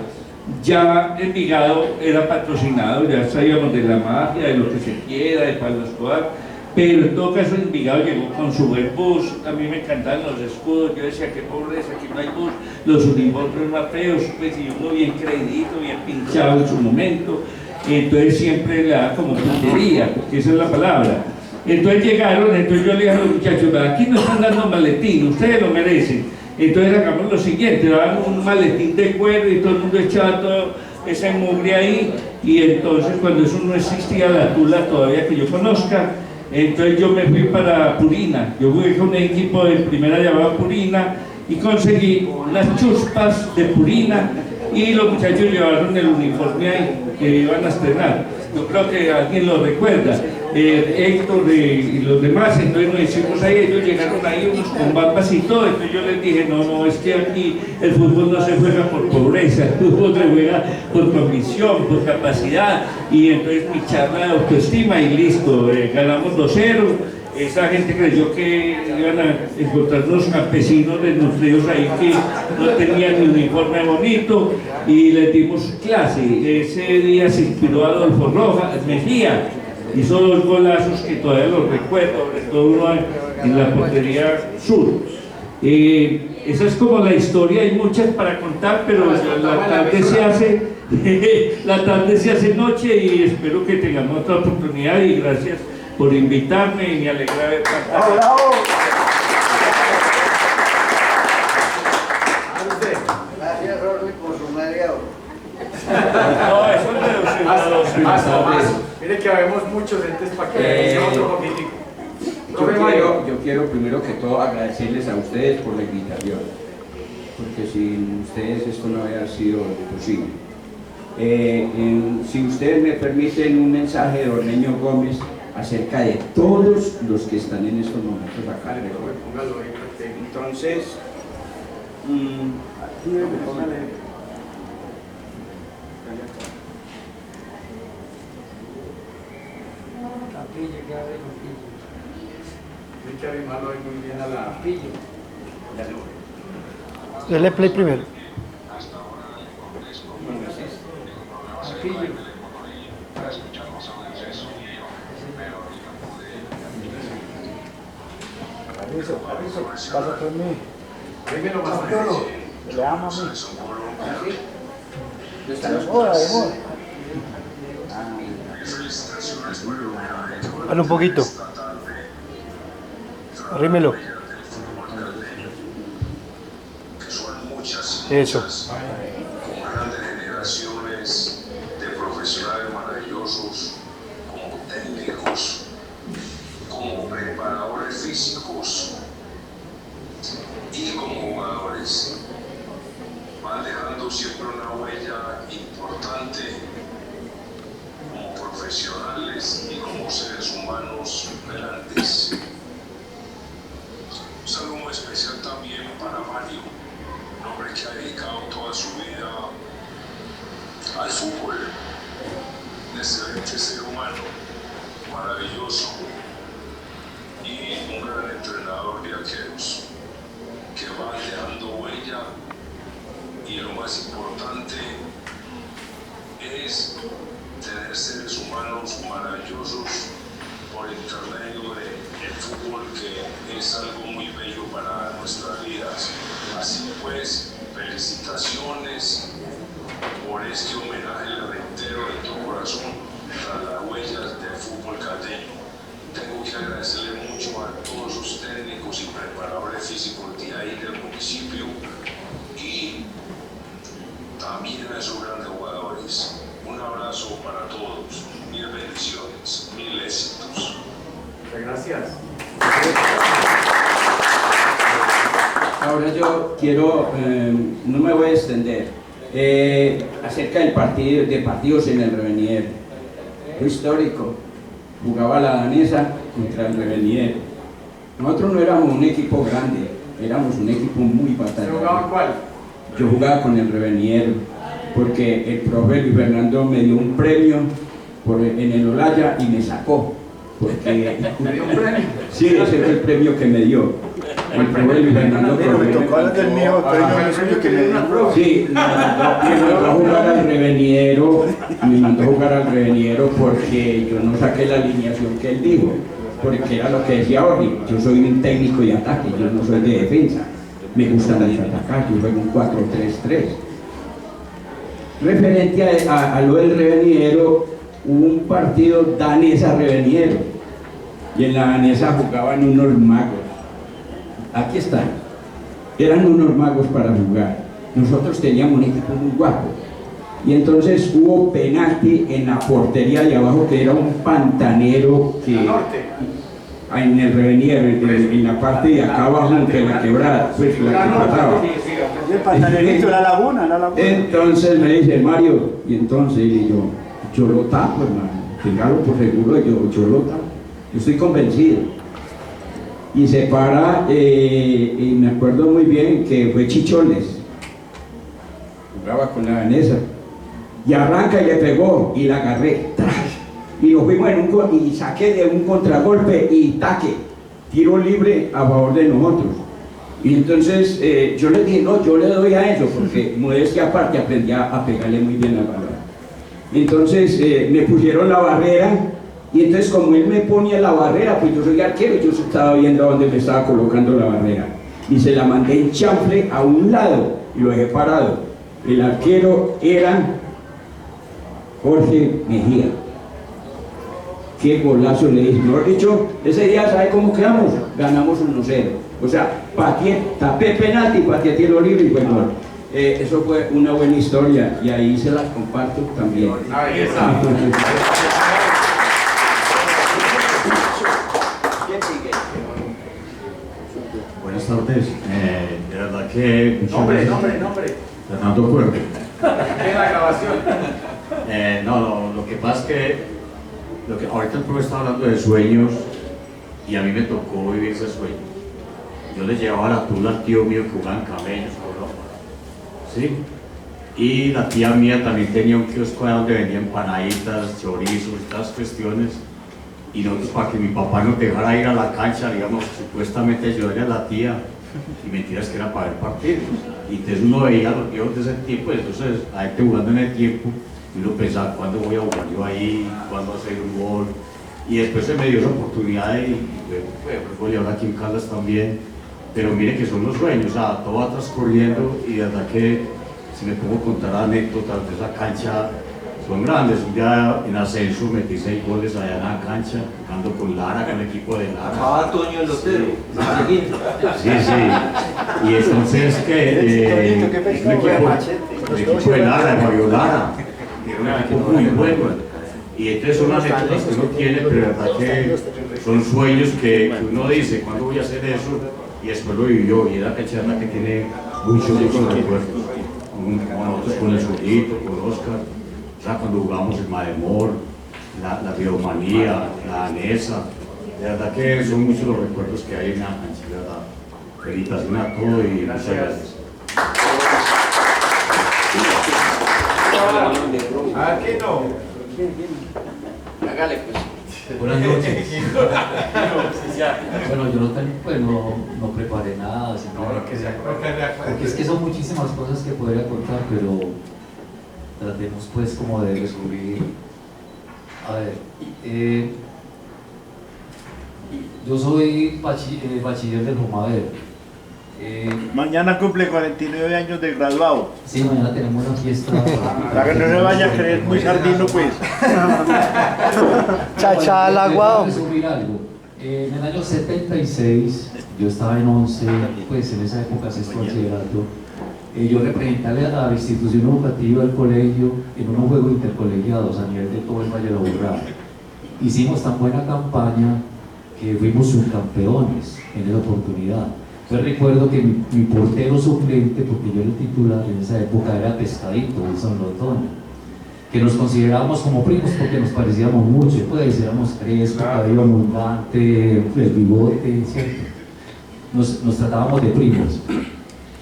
Ya Envigado era patrocinado, ya sabíamos de la mafia, de lo que se quiera, de Pablo Escobar. Pero en todo caso Envigado llegó con su buen bus, a mí me encantaban los escudos, yo decía qué pobreza, aquí no hay bus, los uniformes más feos, pues y uno bien creidito, bien pinchado en su momento, entonces siempre le daba como puntería, porque esa es la palabra. Entonces llegaron, entonces yo le dije a los muchachos, aquí no están dando maletín, ustedes lo merecen, entonces hagamos lo siguiente, daban un maletín de cuero y todo el mundo echaba todo ese mugre ahí, y entonces cuando eso no existía la tula todavía que yo conozca, entonces yo me fui para Purina, yo jugué con un equipo de primera llamada Purina y conseguí unas chuspas de Purina y los muchachos llevaron el uniforme ahí que iban a estrenar. Yo creo que alguien lo recuerda, Héctor y los demás. Entonces nos hicimos ahí, ellos llegaron ahí unos con bambas y todo. Entonces yo les dije, no, es que aquí el fútbol no se juega por pobreza, el fútbol se juega por convicción, por capacidad. Y entonces mi charla de autoestima y listo, ganamos 2-0. Esa gente creyó que iban a encontrar unos campesinos desnutridos ahí que no tenían ni uniforme bonito y les dimos clase. Ese día se inspiró Adolfo Rojas, Mejía, hizo 2 golazos que todavía los recuerdo, sobre todo uno en la portería sur. Esa es como la historia, hay muchas para contar, pero la tarde se hace noche y espero que tengamos otra oportunidad y gracias por invitarme y me alegra ver tanta. ¡Bravo! Gracias, Rolly, por su media hora. No, eso es más. Mire que habemos muchos entes para que sea otro poquitico. Yo quiero primero que todo agradecerles a ustedes por la invitación, porque sin ustedes esto no habría sido posible. Si ustedes me permiten un mensaje de Ormeño Gómez, acerca de todos los que están en estos momentos acá. Póngalo ahí, perfecto. Entonces, póngale. Hay que arrimarlo ahí muy bien a la... Dele play primero. Pasa por mí. Dímelo más. Le ama a mí. Dale un poquito. Arrímelo. Eso. Con grandes generaciones de profesionales maravillosos, como técnicos, como preparadores físicos y como jugadores, van dejando siempre una huella importante como profesionales y como seres humanos velantes. Un saludo muy especial también para Mario, un hombre que ha dedicado toda su vida al fútbol, un excelente ser humano, maravilloso y un gran entrenador de arqueros que van dejando huella, y lo más importante es tener seres humanos maravillosos por intermedio del fútbol, que es algo muy bello para nuestras vidas. Así pues, felicitaciones por este homenaje, le reitero de todo corazón a las huellas del fútbol caldeño. Tengo que agradecerle mucho a todos sus técnicos y preparadores físicos de ahí del municipio y también a esos grandes jugadores. Un abrazo para todos, mil bendiciones, mil éxitos. Muchas gracias. Ahora yo quiero, no me voy a extender, acerca del partido, de partidos en el Revenier. Fue histórico. Jugaba la danesa contra el Revenier. Nosotros no éramos un equipo grande, éramos un equipo muy batallado. ¿Jugaba cuál? Yo jugaba con el Revenier porque el profe Luis Fernando me dio un premio en el Olaya y me sacó. Porque ¿Me dio un premio? sí, ese fue el premio que me dio. El profe Luis Fernando. Me tocó hablar del mío, el premio suyo que me dio. Sí, me mandó a jugar al Reveniero, porque yo no saqué la alineación que él dijo, porque era lo que decía Orly, yo soy un técnico de ataque, yo no soy de defensa, me gusta mucho atacar, yo juego un 4-3-3. Referente a lo del Reveniero, hubo un partido danesa-Reveniero, y en la danesa jugaban unos magos. Aquí están, eran unos magos para jugar. Nosotros teníamos un equipo muy guapo y entonces hubo penalti en la portería de abajo, que era un pantanero que en el Revenier, en la parte de acá abajo de la quebrada, pues la que pasaba. El pantanerito, la laguna. Entonces me dice Mario, y entonces yo lo tapo, hermano, téngalo por seguro, yo lo tapo, yo estoy convencido. Y se para, y me acuerdo muy bien que fue Chichones, jugaba con la danesa, y arranca y le pegó, y la agarré, ¡tras! Y nos fuimos y saqué de un contragolpe y taque, tiro libre a favor de nosotros. Y entonces yo le dije, no, yo le doy a eso, porque modestia aparte aprendí a pegarle muy bien al balón. Entonces me pusieron la barrera. Y entonces como él me ponía la barrera, pues yo soy arquero, yo estaba viendo a dónde me estaba colocando la barrera. Y se la mandé en chanfle a un lado y lo dejé parado. El arquero era Jorge Mejía. Qué golazo le hice. Mejor dicho, ese día, ¿sabe cómo quedamos? Ganamos 1-0. O sea, tapé penalti, pateé tiro libre y fue gol. Eso fue una buena historia y ahí se las comparto también. Ahí está. Buenas tardes, de verdad que... Nombre. Fernando Fuerte. ¿Qué es la grabación? No, lo que pasa es que lo que ahorita el profesor está hablando de sueños y a mí me tocó vivir ese sueño. Yo le llevaba la tula al tío mío que jugaba en camellos a Europa, ¿sí? Y la tía mía también tenía un kiosco donde vendían empanaditas, chorizos y todas las cuestiones. Y nosotros, para que mi papá nos dejara ir a la cancha, digamos, supuestamente ayudarle a la tía, y mentiras que era para ver partidos. Y entonces uno veía a los viejos de ese tiempo, y entonces la gente jugando en el tiempo, y uno pensaba, ¿cuándo voy a jugar yo ahí? ¿Cuándo hacer un gol? Y después se me dio la oportunidad y fue ahora aquí en Caldas también. Pero mire que son los sueños, o sea, todo va transcurriendo y de verdad que si me pongo a contar anécdotas de esa cancha, son grandes. Un día en ascenso metí 6 goles allá en la cancha, jugando con Lara, con el equipo de Lara. Acaba Toño el Lotero. Sí, sí. Y entonces que un equipo de Lara, de Mario Lara, era un equipo muy bueno. Y entonces son anécdotas que uno tiene, pero de verdad que son sueños que uno dice, ¿cuándo voy a hacer eso? Y después lo vivió, y era cancha que tiene muchos recuerdos. Con nosotros, con el Solito, con Oscar. O sea, cuando jugamos el Mademor, la Biomanía, la Anesa, de verdad que son muchos los recuerdos que hay en la cancha, de verdad. Felicitaciones a todos y muchas gracias. Aquí no. Hágale pues. Buenas noches. Bueno, yo no preparé nada, porque es que son muchísimas cosas que podría contar, pero tratemos pues como de descubrir. A ver, yo soy bachiller del Jumaver. Mañana cumple 49 años de graduado. Sí, mañana tenemos una fiesta. Para que no se vaya a creer muy sardino, pues. Chacha al agua. Resumir algo. En el año 76, yo estaba en 11, pues en esa época sexto bachillerato. Yo representé a la institución educativa del colegio en unos juegos intercolegiados a nivel de todo el Valle de la Aburrá. Hicimos tan buena campaña que fuimos subcampeones en esa oportunidad. Yo recuerdo que mi portero suplente, porque yo era el titular en esa época, era Pescadito, Wilson Lotoño, que nos considerábamos como primos porque nos parecíamos mucho, pues éramos Crespo, cabello abundante, el bigote, ¿cierto? Nos tratábamos de primos.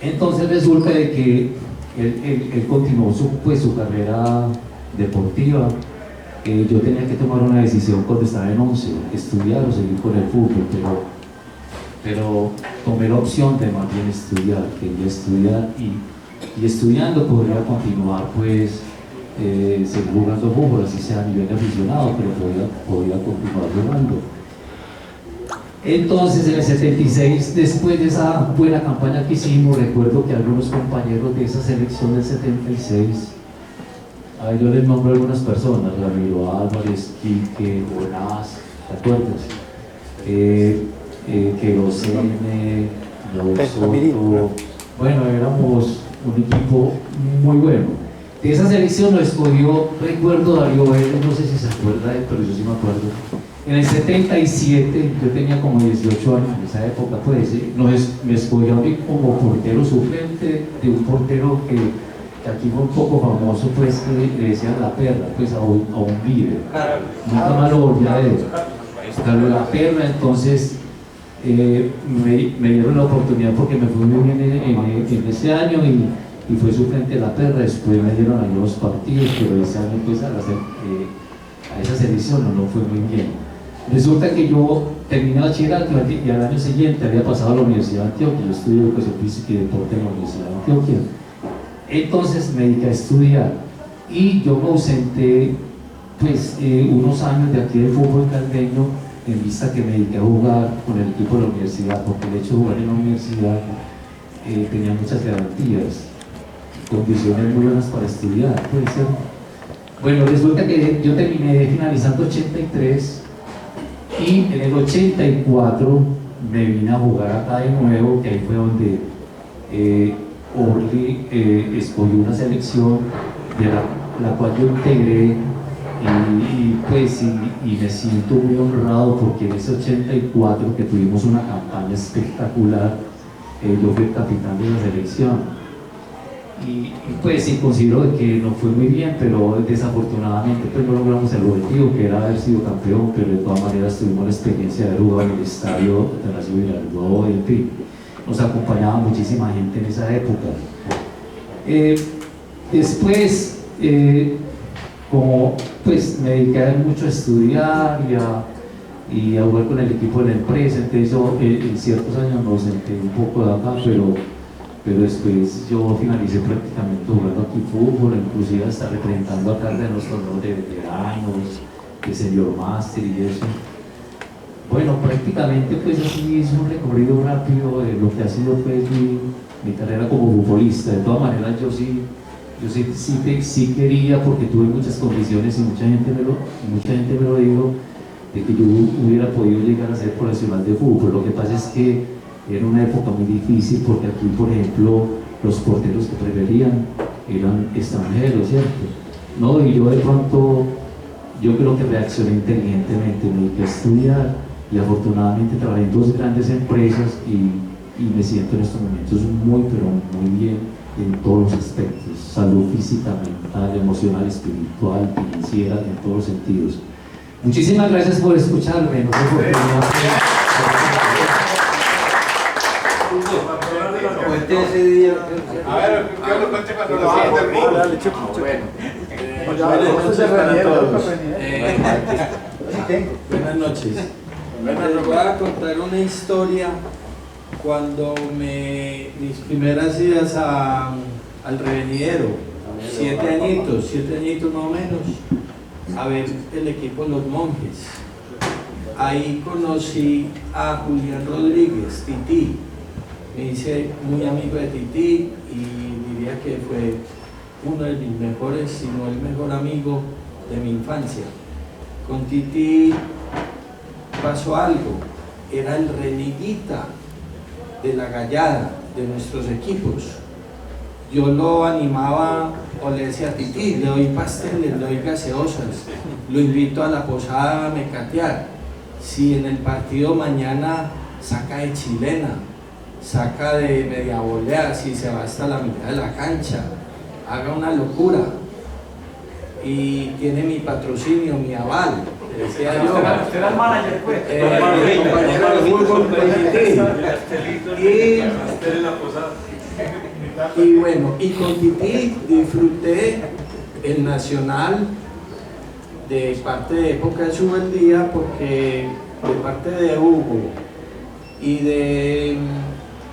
Entonces resulta de que él continuó su carrera deportiva. Yo tenía que tomar una decisión cuando estaba en 11, estudiar o seguir con el fútbol, pero tomé la opción de más bien estudiar, quería estudiar y estudiando podría continuar pues seguir jugando fútbol, así sea a nivel de aficionado, pero podía continuar jugando. Entonces en el 76, después de esa buena campaña que hicimos, recuerdo que algunos compañeros de esa selección del 76, yo les nombro a algunas personas, Ramiro Álvarez, Quique, Jonás, ¿te acuerdas? Querosene, Soto, bueno, éramos un equipo muy bueno. De esa selección lo escogió, recuerdo, Darío Vélez, no sé si se acuerda de él, pero yo sí me acuerdo. En el 77, yo tenía como 18 años en esa época, pues, me escogió a mí como portero suplente de un portero que aquí fue un poco famoso, pues, que le decían La Perla, pues, a un líder. Nunca más lo volví a ver. Carlos La Perla, entonces, me dieron la oportunidad porque me fue muy bien en ese año y fue suplente de La Perla. Después me dieron algunos partidos, pero ese año pues a esa selección no fue muy bien. Resulta que yo terminé bachillerato y al año siguiente había pasado a la Universidad de Antioquia. Yo estudié educación física y deporte en la Universidad de Antioquia. Entonces me dediqué a estudiar y yo me ausenté pues unos años de aquí del fútbol caldeño en vista que me dediqué a jugar con el equipo de la universidad, porque el hecho de jugar en la universidad tenía muchas garantías, condiciones muy buenas para estudiar, puede ser. Bueno, resulta que yo terminé finalizando 83 y en el 84 me vine a jugar acá de nuevo, que ahí fue donde Orly escogió una selección de la cual yo integré y me siento muy honrado porque en ese 84 que tuvimos una campaña espectacular, yo fui el capitán de la selección y pues sí considero de que no fue muy bien, pero desafortunadamente pues no logramos el objetivo que era haber sido campeón, pero de todas maneras tuvimos la experiencia de haber jugado en el estadio de la ciudad de Girardot, y en fin, nos acompañaba muchísima gente en esa época. Después, como pues me dediqué mucho a estudiar y a jugar con el equipo de la empresa, entonces yo en ciertos años me senté un poco de acá, pero después yo finalicé prácticamente jugando aquí fútbol, inclusive hasta representando acá de los torneos de veteranos, de senior master y eso. Bueno, prácticamente pues así es un recorrido rápido de lo que ha sido pues mi carrera como futbolista. De todas maneras yo sí quería, porque tuve muchas condiciones y mucha gente me lo dijo, de que yo hubiera podido llegar a ser profesional de fútbol. Lo que pasa es que era una época muy difícil, porque aquí, por ejemplo, los porteros que preferían eran extranjeros, ¿cierto? No, y yo de pronto, yo creo que reaccioné inteligentemente, me dediqué a estudiar y afortunadamente trabajé en dos grandes empresas y me siento en estos momentos muy, pero muy bien en todos los aspectos: salud física, mental, emocional, espiritual, financiera, en todos los sentidos. Muchísimas gracias por escucharme. No sé por qué Cuente ese día. A ver, ¿qué lo cuente cuando lo hagas del ring? Buenas noches para todos. Buenas noches. Les voy a contar una historia cuando mis primeras idas al revenidero, 7 añitos más o menos, a ver el equipo Los Monjes. Ahí conocí a Julián Rodríguez, Tití. Me hice muy amigo de Tití y diría que fue uno de mis mejores, si no el mejor amigo de mi infancia. Con Tití pasó algo, era el reniguita de la gallada de nuestros equipos. Yo lo animaba, o le decía a Tití, le doy pasteles, le doy gaseosas, lo invito a la posada a mecatear. Si en el partido mañana saca de chilena, saca de media volea, si se va hasta la mitad de la cancha, haga una locura. Y tiene mi patrocinio, mi aval. Decía yo. Usted era el manager, pues. Compañero de fútbol con Tití. Y bueno, y con Tití disfruté el Nacional de parte de Época de Subeldía, porque de parte de Hugo y de,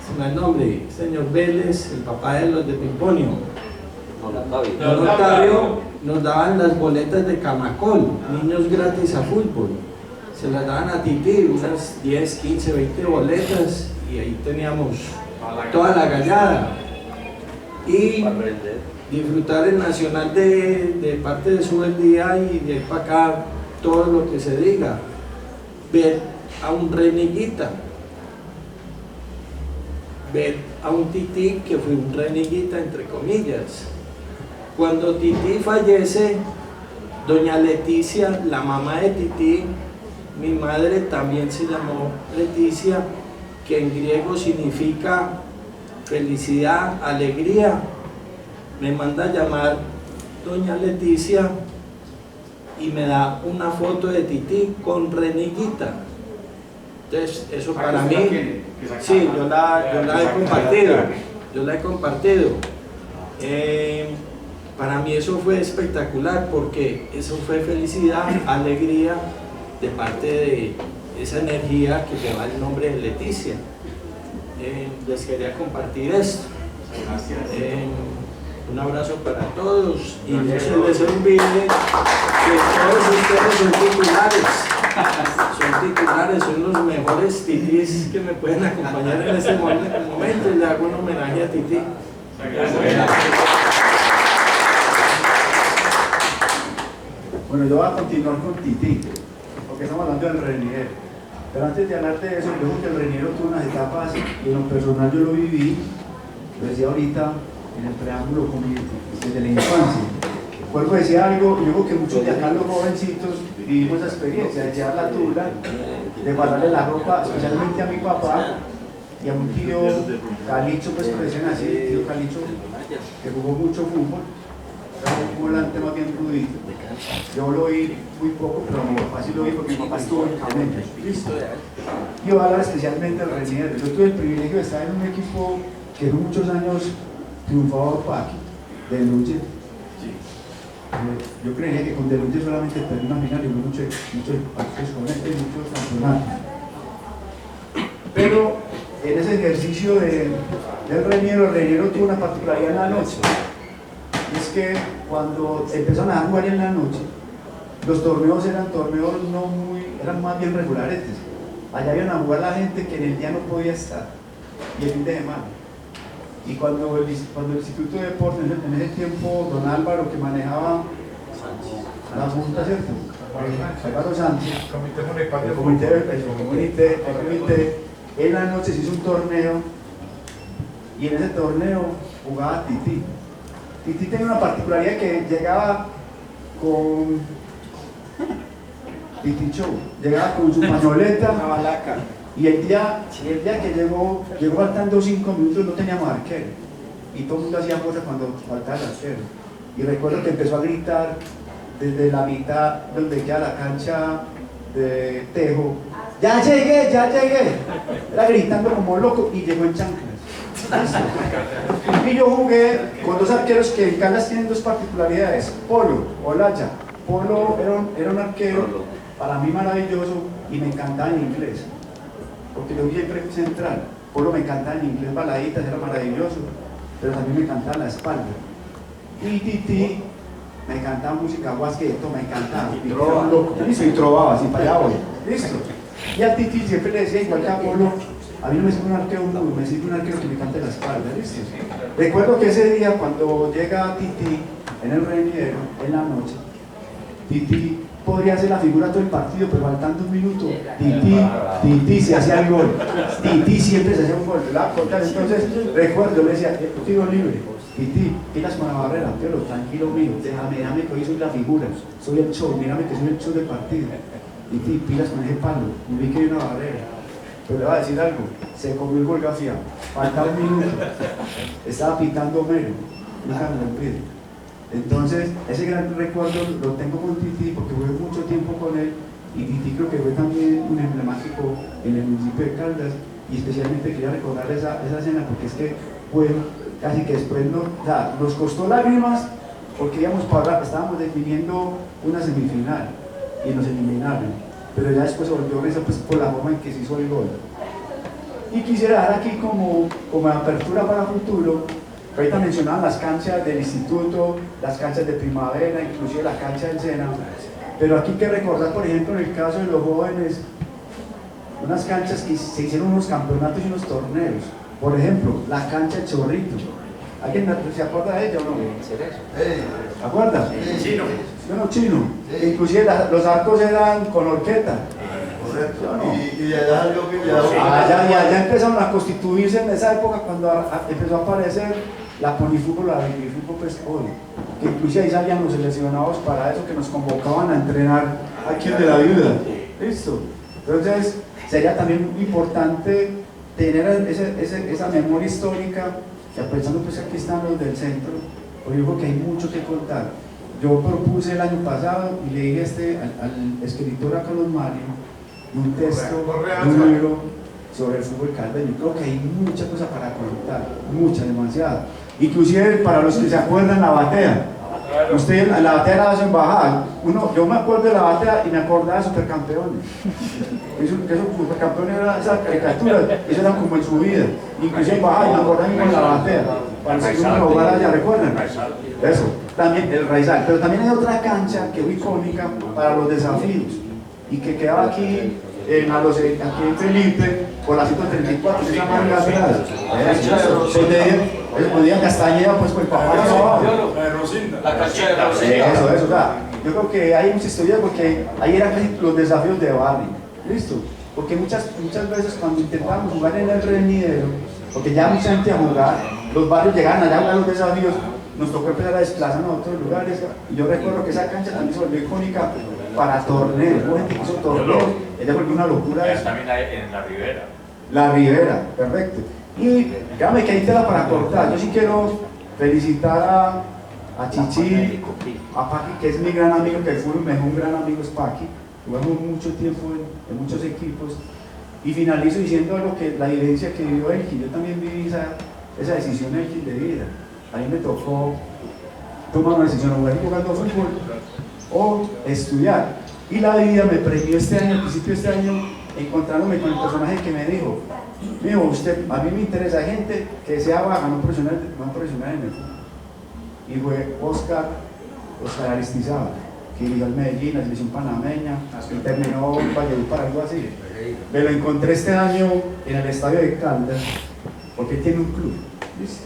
se me el nombre, señor Vélez, el papá de los de Pimponio, don Octavio, nos daban las boletas de Camacol, niños gratis a fútbol. Se las daban a Tití, unas 10, 15, 20 boletas, y ahí teníamos toda la gallada. Y disfrutar el Nacional de parte de Subeldía, y de ahí para acá todo lo que se diga. Ver a un reniguita, ver a un Tití que fue un reniguita entre comillas. Cuando Tití fallece, doña Leticia, la mamá de Tití, mi madre también se llamó Leticia, que en griego significa felicidad, alegría, me manda a llamar doña Leticia y me da una foto de Tití con reniguita. Entonces eso para mí, sí, yo la he compartido. Para mí eso fue espectacular, porque eso fue felicidad, alegría, de parte de esa energía que lleva el nombre de Leticia. Les quería compartir esto. Un abrazo para todos, y no se les olvide que todos ustedes son titulares, son los mejores titís que me pueden acompañar en este momento, y le hago un homenaje a Tití. Bueno, yo voy a continuar con Tití, porque estamos hablando del renillero. Pero antes de hablarte de eso, yo creo que el renillero tuvo unas etapas, y en lo personal yo lo viví, lo decía ahorita en el preámbulo, desde la infancia. Cuervo decía algo, yo creo que muchos de acá, los jovencitos, vivimos esa experiencia de llevar la tula, de guardarle la ropa, especialmente a mi papá, y a un tío Calicho, pues que le dicen así, tío Calicho, que jugó mucho fútbol, era un volante más bien rudito. Yo lo oí muy poco, pero mi papá sí lo oí porque mi papá estuvo en Camentos. Listo. Y voy a hablar especialmente del Reniero. Yo tuve el privilegio de estar en un equipo que por muchos años triunfaba Paqui, de Luche. Yo creía que con Deluche solamente perdí una final y hubo muchos partidos con este y muchos campeonatos. Pero en ese ejercicio del Reniero, el Reniero tuvo una particularidad en la noche. Y es que cuando empezaron a jugar en la noche, los torneos eran torneos eran más bien regulares. Allá iban a jugar la gente que en el día no podía estar, y el fin de semana. Y cuando el Instituto de Deportes, en ese tiempo, don Álvaro, que manejaba la Junta, ¿cierto? Álvaro Sánchez, el comité, en la noche se hizo un torneo, y en ese torneo jugaba Tití. Tití tenía una particularidad que llegaba con Tití Show, llegaba con su pañoleta, y el día que llegó faltando 5 minutos, no teníamos arquero, y todo el mundo hacía cosas cuando faltaba el arquero. Y recuerdo que empezó a gritar desde la mitad donde queda la cancha de Tejo: ¡ya llegué, ya llegué! Era gritando como loco y llegó en chanclas. Y yo jugué con dos arqueros que en Caldas tienen dos particularidades: Polo, Olaya. Polo era un arquero para mí maravilloso y me encantaba en inglés, porque yo siempre fui central. Polo me encantaba en inglés, baladitas, era maravilloso, pero también me encantaba la espalda. Y Titi me encantaba música guasqueto, me encantaba. Y trovaba, así para allá voy. Listo. Y a Titi siempre le decía, igual que a Polo: a mí no me sirve un arquero nudo, me sirve un arquero que me cante la espalda. ¿Listo? Recuerdo que ese día, cuando llega Titi en el Reniero, en la noche, Titi podría hacer la figura todo el partido, pero faltando un minuto, Titi se hacía el gol. Titi siempre se hacía un gol. Entonces, recuerdo, le decía: tiro libre. Titi, pilas con la barrera, pero tranquilo mío, déjame que hoy soy la figura, soy el show, mírame que soy el show del partido. Titi, pilas con ese palo, y vi que hay una barrera. Pero le voy a decir algo: se comió el gol García, faltaba un minuto, estaba pitando Homero, nunca me lo olvido. Entonces, ese gran recuerdo lo tengo con Titi porque jugué mucho tiempo con él, y Titi creo que fue también un emblemático en el municipio de Caldas, y especialmente quería recordar esa escena porque es que fue casi que después nos costó lágrimas porque estábamos definiendo una semifinal y nos eliminaron, pero ya después se volvió risa pues, por la forma en que se hizo el gol. Y quisiera dar aquí como apertura para el futuro. Ahorita mencionaban las canchas del instituto, las canchas de primavera, inclusive la cancha del Sena, pero aquí hay que recordar, por ejemplo, en el caso de los jóvenes, unas canchas que se hicieron unos campeonatos y unos torneos. Por ejemplo, la cancha del Chorrito. ¿Alguien se acuerda de ella o no? ¿Se acuerda? Chino. No, Chino. Sí. Inclusive los arcos eran con horqueta. Correcto. ¿No? Y allá empezaron a constituirse en esa época cuando empezó a aparecer la ponifútbol, la bifútbol, pues hoy. Que inclusive ahí salían los seleccionados para eso, que nos convocaban a entrenar aquí en de la Viuda. Listo. Entonces, sería también importante tener esa memoria histórica, y pensando pues que aquí están los del centro, porque yo creo que hay mucho que contar. Yo propuse el año pasado y le dije al escritor a Carlos Mario un texto, un libro sobre el fútbol caldeño. Creo que hay mucha cosa para contar, mucha, demasiada. Inclusive para los que se acuerdan, la batea. Usted, la batea era su embajada. Yo me acuerdo de la batea y me acordaba de Supercampeones. Esos Supercampeones era esa caricatura, eso era como en su vida. Inclusive embajada y me acordaba con la batea. Para que uno jugar allá, ¿recuerdan? Eso, también el Raizal. Pero también hay otra cancha que es icónica para los desafíos y que quedaba aquí en Felipe por la 134, esa marca atrás. Eso podía Castañeda, pues por el papá. La cancha de Rosinda. Eso, o sea, yo creo que hay mucha historia porque ahí eran casi los desafíos de barrio. ¿Listo? Porque muchas veces cuando intentábamos jugar en el Reniero, porque ya mucha gente a jugar, los barrios llegaban allá a jugar los desafíos, nos tocó empezar a desplazarnos a otros lugares. Y yo recuerdo que esa cancha también se volvió icónica para torneos. Hubo gente que hizo torneos, ella volvió una locura. También hay en la Ribera. La Ribera, perfecto. Y dígame que hay tela para cortar. Yo sí quiero felicitar a Chichi, a Paqui, que es mi gran amigo, que el fútbol me dejó un gran amigo, es Paqui. Jugamos mucho tiempo en muchos equipos. Y finalizo diciendo algo que la vivencia que vivió Elkin. Yo también viví esa decisión Elkin de vida. A mí me tocó tomar una decisión, o ir jugando fútbol o estudiar. Y la vida me premió este año, al principio de este año, encontrándome con el personaje que me dijo, usted, a mí me interesa gente que sea baja, no profesional en el fútbol. Y fue Oscar Aristizábal, que dirigió al Medellín, la selección panameña, y terminó en Valledupar, algo así. Me lo encontré este año en el estadio de Caldas, porque él tiene un club, ¿viste?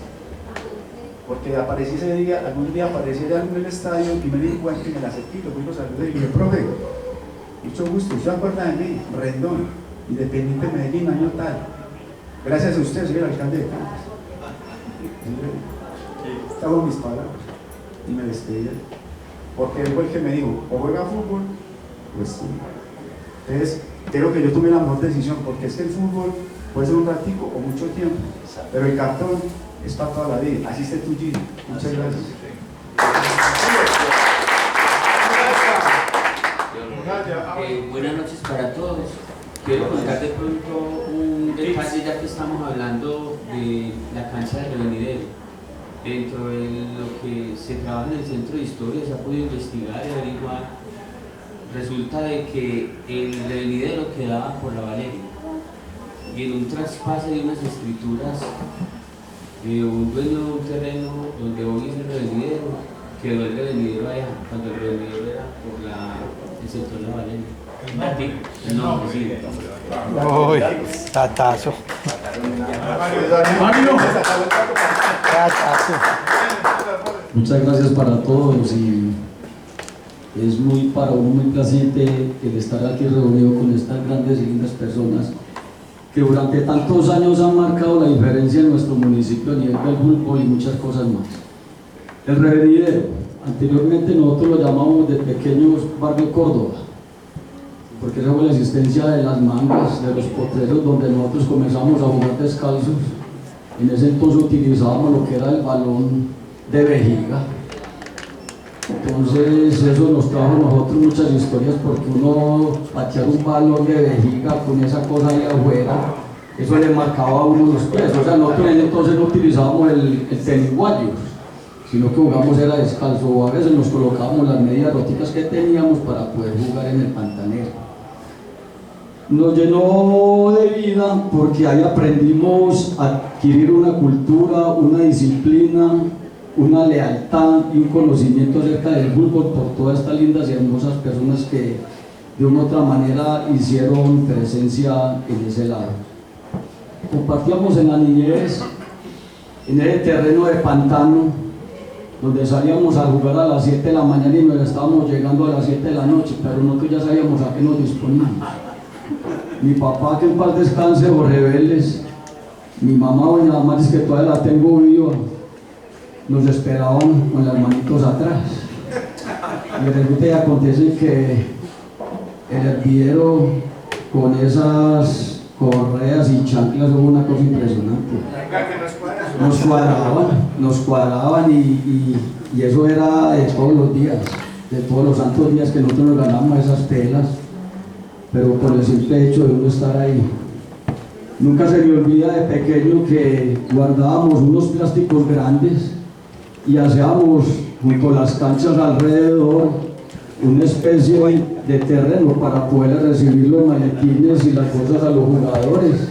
Porque aparecí ese día, algún día aparecí allá en el estadio y me di cuenta y me la acerqué, lo fui a saludar y dije, profe, mucho gusto, ¿usted se acuerda de mí? Rendón, Independiente Medellín, año tal. Gracias a usted, soy el alcalde de Caldas. Estaba mis palabras y me despedí. Porque él fue el que me dijo, o juega fútbol, o estudia. Entonces, creo que yo tomé la mejor decisión, porque es que el fútbol puede ser un ratico o mucho tiempo, pero el cartón es para toda la vida. Así está tu Gino. Muchas gracias. Buenas noches para todos. Quiero contar de pronto un detalle, ya que estamos hablando de la cancha del Revenidero. Dentro de lo que se trabaja en el Centro de Historia se ha podido investigar y averiguar. Resulta de que el Revenidero quedaba por la Valeria y en un traspase de unas escrituras un dueño de un terreno donde hoy es el Revenidero, quedó el Revenidero allá, cuando el Revenidero era por el sector de la Valeria. No, sí. Uy, tatazo. Mario. Muchas gracias para todos y es para uno muy placiente el estar aquí reunido con estas grandes y lindas personas que durante tantos años han marcado la diferencia en nuestro municipio a nivel del fútbol y muchas cosas más. El Revenidero, anteriormente nosotros lo llamamos de pequeños Barrio Córdoba, porque esa fue la existencia de las mangas, de los potreros, donde nosotros comenzamos a jugar descalzos. En ese entonces utilizábamos lo que era el balón de vejiga. Entonces eso nos trajo a nosotros muchas historias, porque uno patear un balón de vejiga con esa cosa ahí afuera, eso le marcaba a uno los pies. O sea, nosotros en ese entonces no utilizábamos el teniguayos, sino que jugamos era descalzo, o a veces nos colocábamos las medias róticas que teníamos para poder jugar en el pantanero. Nos llenó de vida porque ahí aprendimos a adquirir una cultura, una disciplina, una lealtad y un conocimiento acerca del fútbol por todas estas lindas y hermosas personas que de una u otra manera hicieron presencia en ese lado. Compartíamos en la niñez, en ese terreno de pantano, donde salíamos a jugar a las 7 de la mañana y nos estábamos llegando a las 7 de la noche, pero nosotros ya sabíamos a qué nos disponíamos. Mi papá, que en paz descanse, Jorge Vélez, mi mamá, doña Damaris, que todavía la tengo viva, nos esperaban con las manitos atrás. Y resulta y acontece que el hervidero con esas correas y chanclas fue una cosa impresionante. Nos cuadraban y eso era de todos los días, de todos los santos días que nosotros nos ganamos esas telas, pero por el simple hecho de uno estar ahí. Nunca se me olvida de pequeño que guardábamos unos plásticos grandes y hacíamos junto a las canchas alrededor una especie de terreno para poder recibir los maletines y las cosas a los jugadores.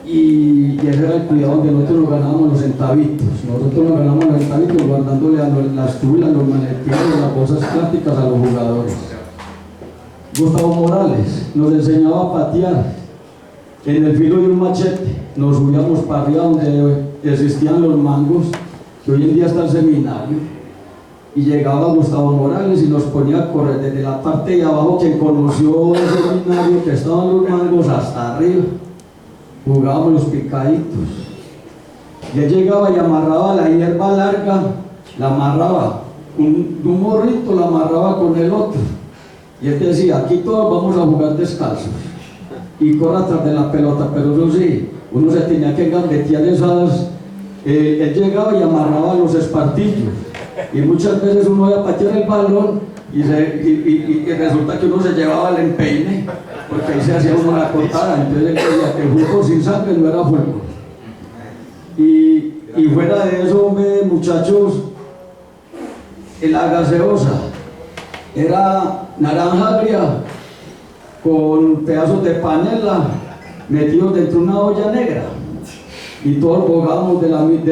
Y ese era el cuidado donde nosotros nos ganábamos los centavitos. Nosotros nos ganábamos los centavitos guardándole a las tulas, los maletines, las cosas plásticas a los jugadores. Gustavo Morales nos enseñaba a patear en el filo de un machete. Nos subíamos para arriba donde existían los mangos, que hoy en día está el seminario, y llegaba Gustavo Morales y nos ponía a correr desde la parte de abajo, que conoció el seminario, que estaban los mangos, hasta arriba. Jugábamos los picaditos. Y él llegaba y amarraba la hierba larga, la amarraba, un morrito la amarraba con el otro. Y él decía, aquí todos vamos a jugar descalzos. y corra tras de la pelota, pero eso sí, uno se tenía que gambetear esas, él llegaba y amarraba los espartillos, y muchas veces uno iba a patear el balón y resulta que uno se llevaba el empeine, porque ahí se hacía uno la cortada. Entonces él decía que el fútbol sin sangre no era fútbol. Y fuera de eso, hombre, muchachos, la gaseosa era naranja agria con pedazos de panela metidos dentro de una olla negra, y todos bogábamos de la misma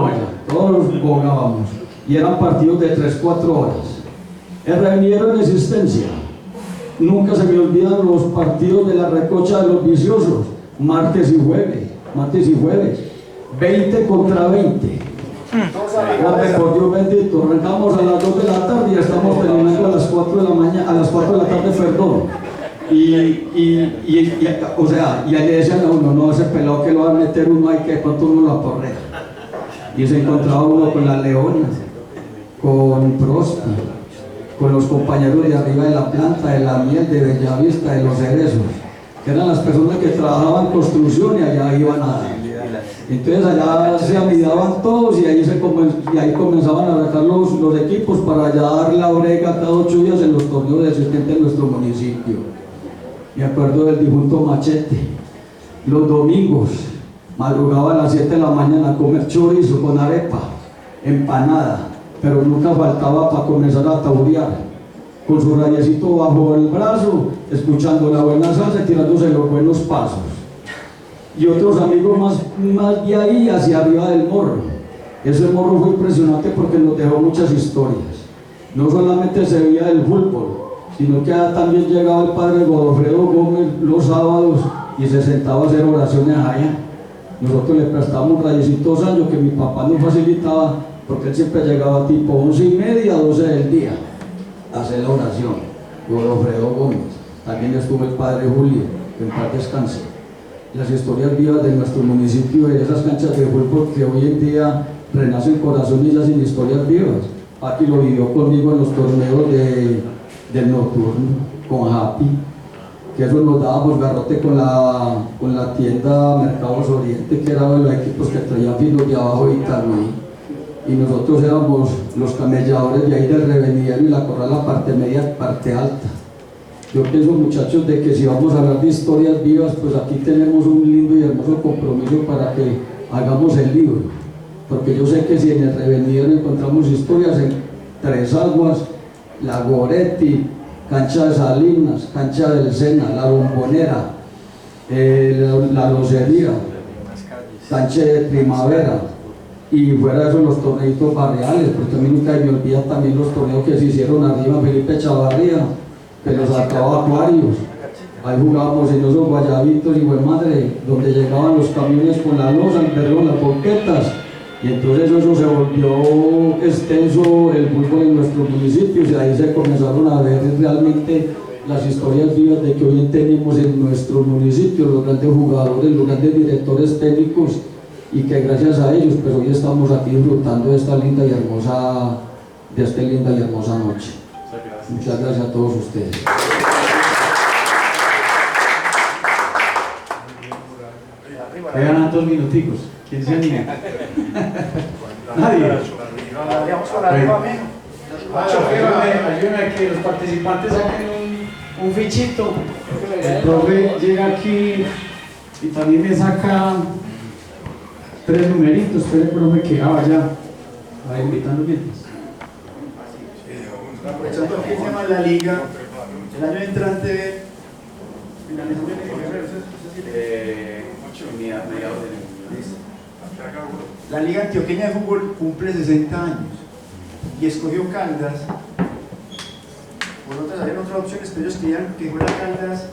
olla, todos bogábamos, y eran partidos de 3-4 horas. El revenidero en existencia, nunca se me olvidan los partidos de la recocha de los viciosos, martes y jueves, 20 contra 20. Hombre, por Dios bendito, arrancamos a las 2 de la tarde y estamos terminando a las 4 de la mañana, a las 4 de la tarde, perdón. O sea, y ahí le decían a uno, no, ese pelado que lo va a meter uno, hay que pronto uno lo aporrea. Y se encontraba uno con la Leona, con Prosta, con los compañeros de arriba de la planta, de la Miel, de Bellavista, de los Cerezos, que eran las personas que trabajaban en construcción, y allá iban a dar. Entonces allá se amidaban todos, y ahí comenzaban a sacar los equipos para allá dar la brega cada 8 días en los torneos de asistentes en nuestro municipio. Me acuerdo del difunto Machete, los domingos madrugaba a las 7 de la mañana a comer chorizo con arepa, empanada, pero nunca faltaba para comenzar a taurear, con su rayecito bajo el brazo, escuchando la buena salsa y tirándose los buenos pasos. Y otros amigos más de ahí hacia arriba del morro. Ese morro fue impresionante porque nos dejó muchas historias. No solamente se veía el fútbol, sino que también llegaba el padre Godofredo Gómez los sábados y se sentaba a hacer oraciones allá. Nosotros le prestábamos rayecitos años que mi papá nos facilitaba, porque él siempre llegaba tipo 11:30, 12 del día a hacer la oración. Godofredo Gómez. También estuvo el padre Julio, que en paz descanse. Las historias vivas de nuestro municipio, de esas canchas de fútbol que hoy en día renacen corazones y hacen historias vivas. Pati lo vivió conmigo en los torneos del nocturno, con Happy, que eso nos dábamos garrote con la tienda Mercados Oriente, que era de los equipos que traían finos de abajo de Italuí, y nosotros éramos los camelladores de ahí del revenidero y la corral, la parte media, parte alta. Yo pienso, muchachos, de que si vamos a hablar de historias vivas, pues aquí tenemos un lindo y hermoso compromiso para que hagamos el libro, porque yo sé que si en el revenidero encontramos historias en Tres Aguas, la Goretti, Cancha de Salinas, Cancha del Sena, la Bombonera, la Locería, Cancha de Primavera, y fuera de eso los torneitos barriales, porque a mí nunca me olvida también los torneos que se hicieron arriba, Felipe Chavarría, que los sacaba Acuarios. Ahí jugábamos en esos guayabitos y buen madre, donde llegaban los camiones con la loza, el perro, las boquetas, y entonces eso se volvió extenso el fútbol en nuestros municipios, y ahí se comenzaron a ver realmente las historias vivas de que hoy tenemos en nuestro municipio, los grandes jugadores, los grandes directores técnicos, y que gracias a ellos pues hoy estamos aquí disfrutando de esta linda y hermosa noche. Muchas gracias a todos ustedes. Quedan 2 minuticos. ¿Quién se anima? Nadie. Ayúdenme que los participantes saquen un fichito. El profe llega aquí y también me saca 3 numeritos. Espere, profe, que vaya invitando mientras. Aprovechando que se llama la liga, el año entrante finalizamos la Liga Antioqueña de Fútbol cumple 60 años y escogió Caldas. Por otras habían otras opciones, pero ellos querían que fuera Caldas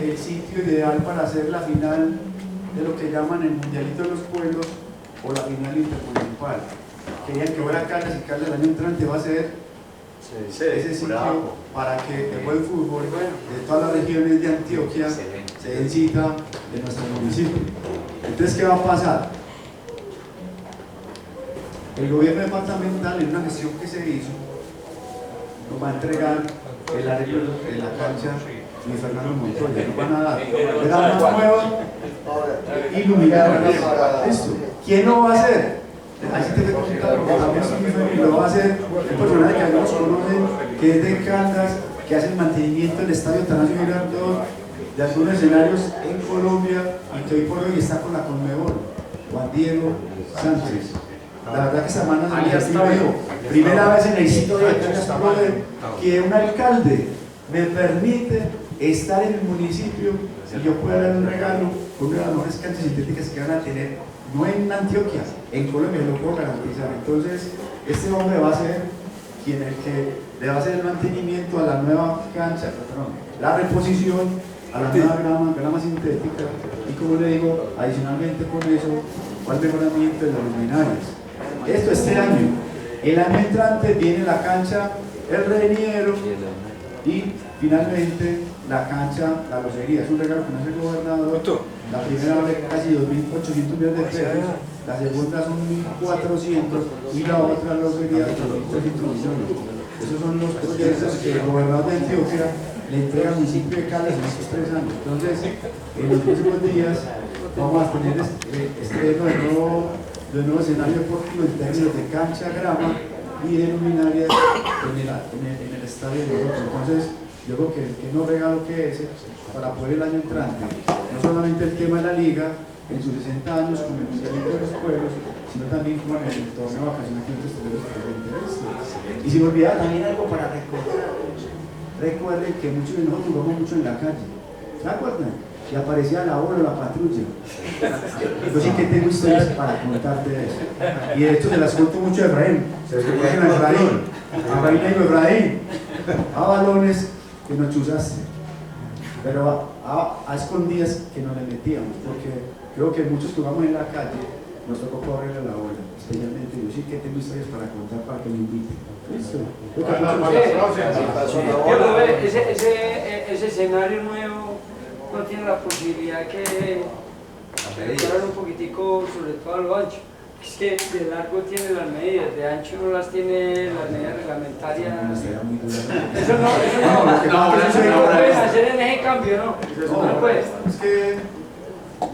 el sitio ideal para hacer la final de lo que llaman el Mundialito de los Pueblos o la final intermunicipal. Querían que fuera Caldas, y Caldas el año entrante va a ser ese sitio para que el buen fútbol de todas las regiones de Antioquia se den cita de nuestro municipio. Entonces, ¿qué va a pasar? El gobierno departamental, en una gestión que se hizo, nos va a entregar el arreglo de la cancha Luis Fernando Montoya, no van a dar. Era una nueva iluminada. Listo. ¿Quién lo va a hacer? Así te voy a contar, porque también soy muy feliz. Lo va a hacer un personaje que algunos conocen, que es de Caldas, que hace el mantenimiento del Estadio Atanasio Girardot, de algunos escenarios en Colombia, y que hoy por hoy está con la Conmebol, Juan Diego Sánchez. La verdad que esta semana primera vez en la historia de Caldas que un alcalde me permite estar en el municipio y yo puedo dar un regalo con una de las mejores canchas sintéticas que van a tener, no en Antioquia, en Colombia, lo puedo garantizar. Entonces, este hombre va a ser quien el que le va a hacer el mantenimiento a la nueva cancha, la reposición a la nueva grama sintética, y como le digo, adicionalmente con eso, va el mejoramiento de las luminarias. Esto este año. El año entrante viene la cancha El Reniero y finalmente la cancha La Locería. Es un regalo que me hace el gobernador. La primera vale casi 2.800 millones de pesos, la segunda son 1.400 y la otra Locería 2.300 millones. Esos son los proyectos que el gobernador de Antioquia le entrega al municipio de Caldas en estos 3 años. Entonces, en los próximos días vamos a tener estreno de nuevo escenario deportivo en términos de cancha, grama y de luminarias en el estadio de nosotros. Entonces, yo creo que el no regalo que ese, para poder el año entrante, no solamente el tema de la liga, en sus 60 años con el Mundialito de los Pueblos, sino también con el torneo vacacional que nosotros. Y si me olvidaba también algo para recordar. Recuerden que muchos de nosotros jugamos mucho en la calle. ¿Se acuerdan? Y aparecía la ola o la patrulla. Yo sí que tengo historias para contarte de eso. Y de hecho se las cuento mucho a Efraín. Se las cuento a Efraín. A Efraín. A balones que nos chuzaste. Pero a escondidas que nos le metíamos. Porque creo que muchos que jugamos en la calle nos tocó correr a la ola. Especialmente yo sí que tengo historias para contar para que me inviten. ¿Listo? Ese escenario nuevo no tiene la posibilidad que mejorar un poquitico, sobre todo a lo ancho. Es que de largo tiene las medidas, de ancho no las tiene las medidas reglamentarias. Eso no pueden hacer en ese cambio, ¿no? No puede. Es que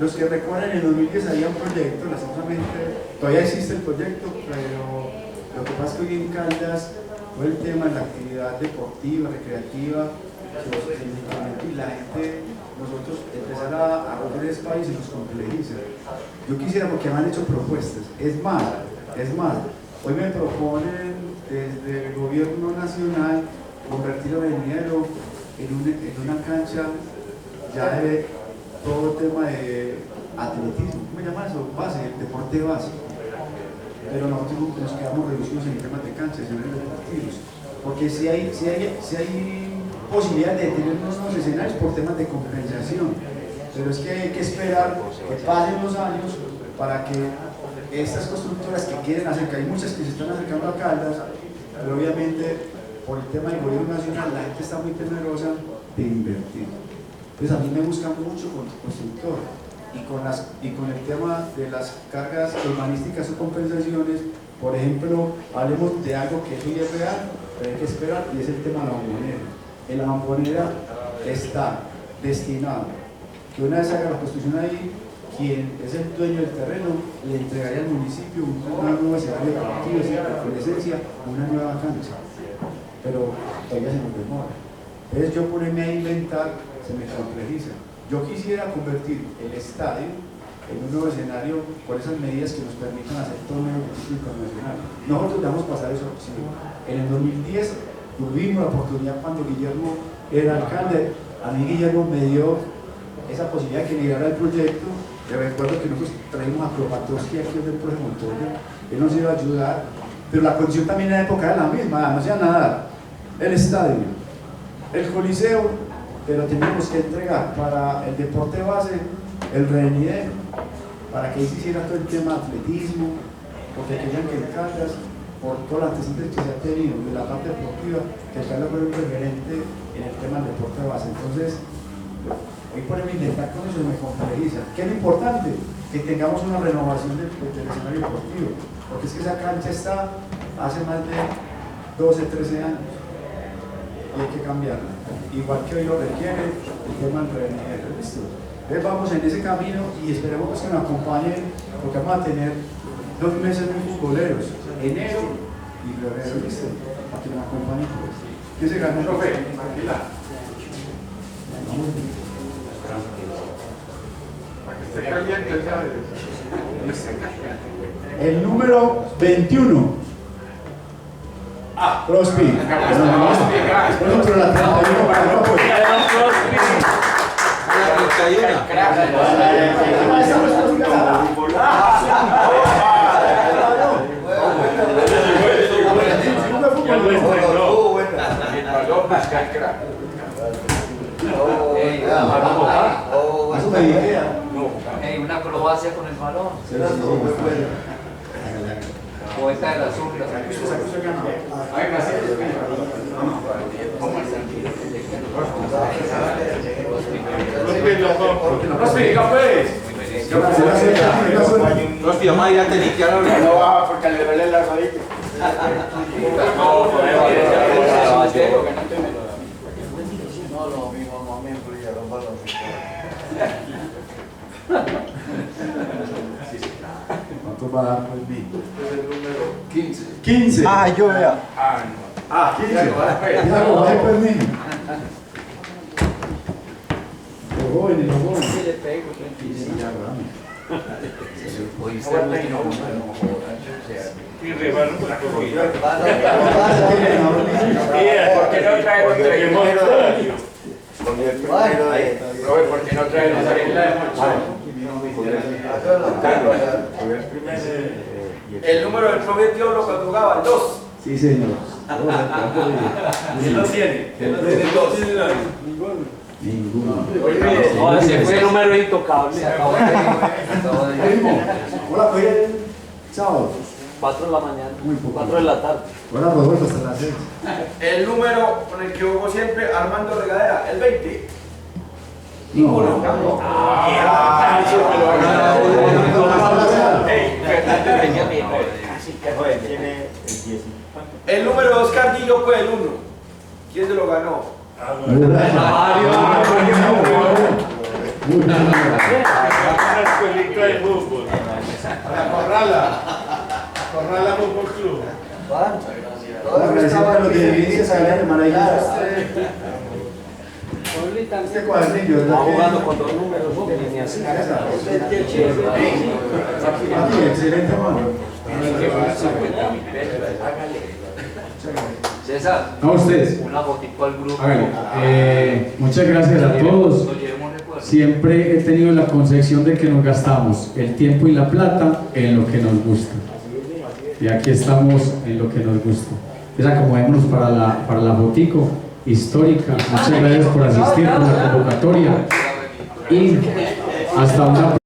los que recuerdan en 2010 había un proyecto, lastimosamente todavía existe el proyecto, pero lo que pasa es que hoy en Caldas todo el tema de la actividad deportiva, recreativa, y la gente, nosotros empezar a volver espacio y nos complejiza. Yo quisiera, porque me han hecho propuestas, es más, hoy me proponen desde el gobierno nacional convertir a Reniero en una cancha ya de todo tema de atletismo, ¿cómo se llama eso? Base, deporte base. Pero nosotros nos quedamos reducidos en temas de cancha, escenarios deportivos. Porque si hay posibilidad de tener unos nuevos escenarios por temas de compensación. Pero es que hay que esperar que pasen los años para que estas constructoras que quieren hacer, que hay muchas que se están acercando a Caldas, pero obviamente por el tema del gobierno nacional la gente está muy temerosa de invertir. Entonces a mí me buscan mucho con constructor. Y con el tema de las cargas urbanísticas o compensaciones, por ejemplo, hablemos de algo que sí es real, pero hay que esperar, y es el tema de la bombonera. En la bombonera está destinado que una vez haga la construcción ahí, quien es el dueño del terreno le entregaría al municipio una nueva escenario deportivo, en esencia una nueva cancha, pero todavía se nos demora. Entonces yo ponerme a inventar se me complejiza. Yo quisiera convertir el estadio en un nuevo escenario por esas medidas que nos permitan hacer torneo internacional. Nosotros damos pasar esa opción. En el 2010 tuvimos la oportunidad cuando Guillermo era alcalde. A mí Guillermo me dio esa posibilidad que liderara el proyecto. Yo recuerdo que nosotros traímos a Kropatowski aquí del Profe Montoya. Él nos iba a ayudar, pero la condición también en la época era la misma, no sea nada. El estadio, el coliseo, pero tenemos que entregar para el deporte base el Reniero, para que ahí se hiciera todo el tema de atletismo, porque querían que el Caldas, por todos los antecedentes que se ha tenido de la parte deportiva, que el Caldas fuera un referente en el tema del deporte base. Entonces, hoy podemos intentar con eso, me complejiza. ¿Qué es lo importante? Que tengamos una renovación del escenario deportivo, porque es que esa cancha está hace más de 12, 13 años. Y y hay que cambiarla. Igual que hoy lo requiere el tema del revenidero, ¿listo? Entonces vamos en ese camino y esperemos pues que nos acompañen, porque vamos a tener 2 meses muy futboleros, enero y febrero, ¿listo? Para que nos acompañen. ¿Qué se ganó? Profe, tranquila. Para que esté caliente, ¿sabes? El número 21. Crosby. Después otro la 31 para el apoyo. Una acrobacia con el balón. Poeta de la zurda. Rospi, vamos a ir a teniquear ahora. No va porque le duele la rodilla. No, mi mamá me influyeron balones. ¿Cuánto va a dar pues mi? El número 15. 15. Ah, yo vea. 15. Mira cómo es pues mi. Los jóvenes, los jóvenes. Sí, le pego, Sí, ya, vamos. Oíste el último número. Y rebaron con la corrida. ¿Por qué no trae los 3? ¿Por qué no trae los 3? El número del profe Diablo cuando jugaba, el 2. Sí, señor. ¿Quién lo tiene? ¿Quién lo tiene? El 2. Ninguno. No, ese fue el número intocable. Se acabó Hola, hoy es sábado. 4 de la mañana. Muy poco. 4 de la tarde. Hola, Rodolfo, hasta las 6. El número con el que jugó siempre Armando Regadera, el 20. Ninguno. El número de Oscar Guillo fue el 1. ¿Quién se lo ganó? Una escuelita de fútbol. Corrala Fútbol Club. Agradeciendo a los de Evidencias a la hermana. Este cuadernillo, Va jugando con 2 números, ni así. Excelente, mano. César, No, ustedes. una fotito al grupo. Hágale. Muchas gracias a todos. Siempre he tenido la concepción de que nos gastamos el tiempo y la plata en lo que nos gusta. Y aquí estamos en lo que nos gusta. Entonces acomodémonos para la fotico histórica. Muchas gracias por asistir a la convocatoria. Y hasta una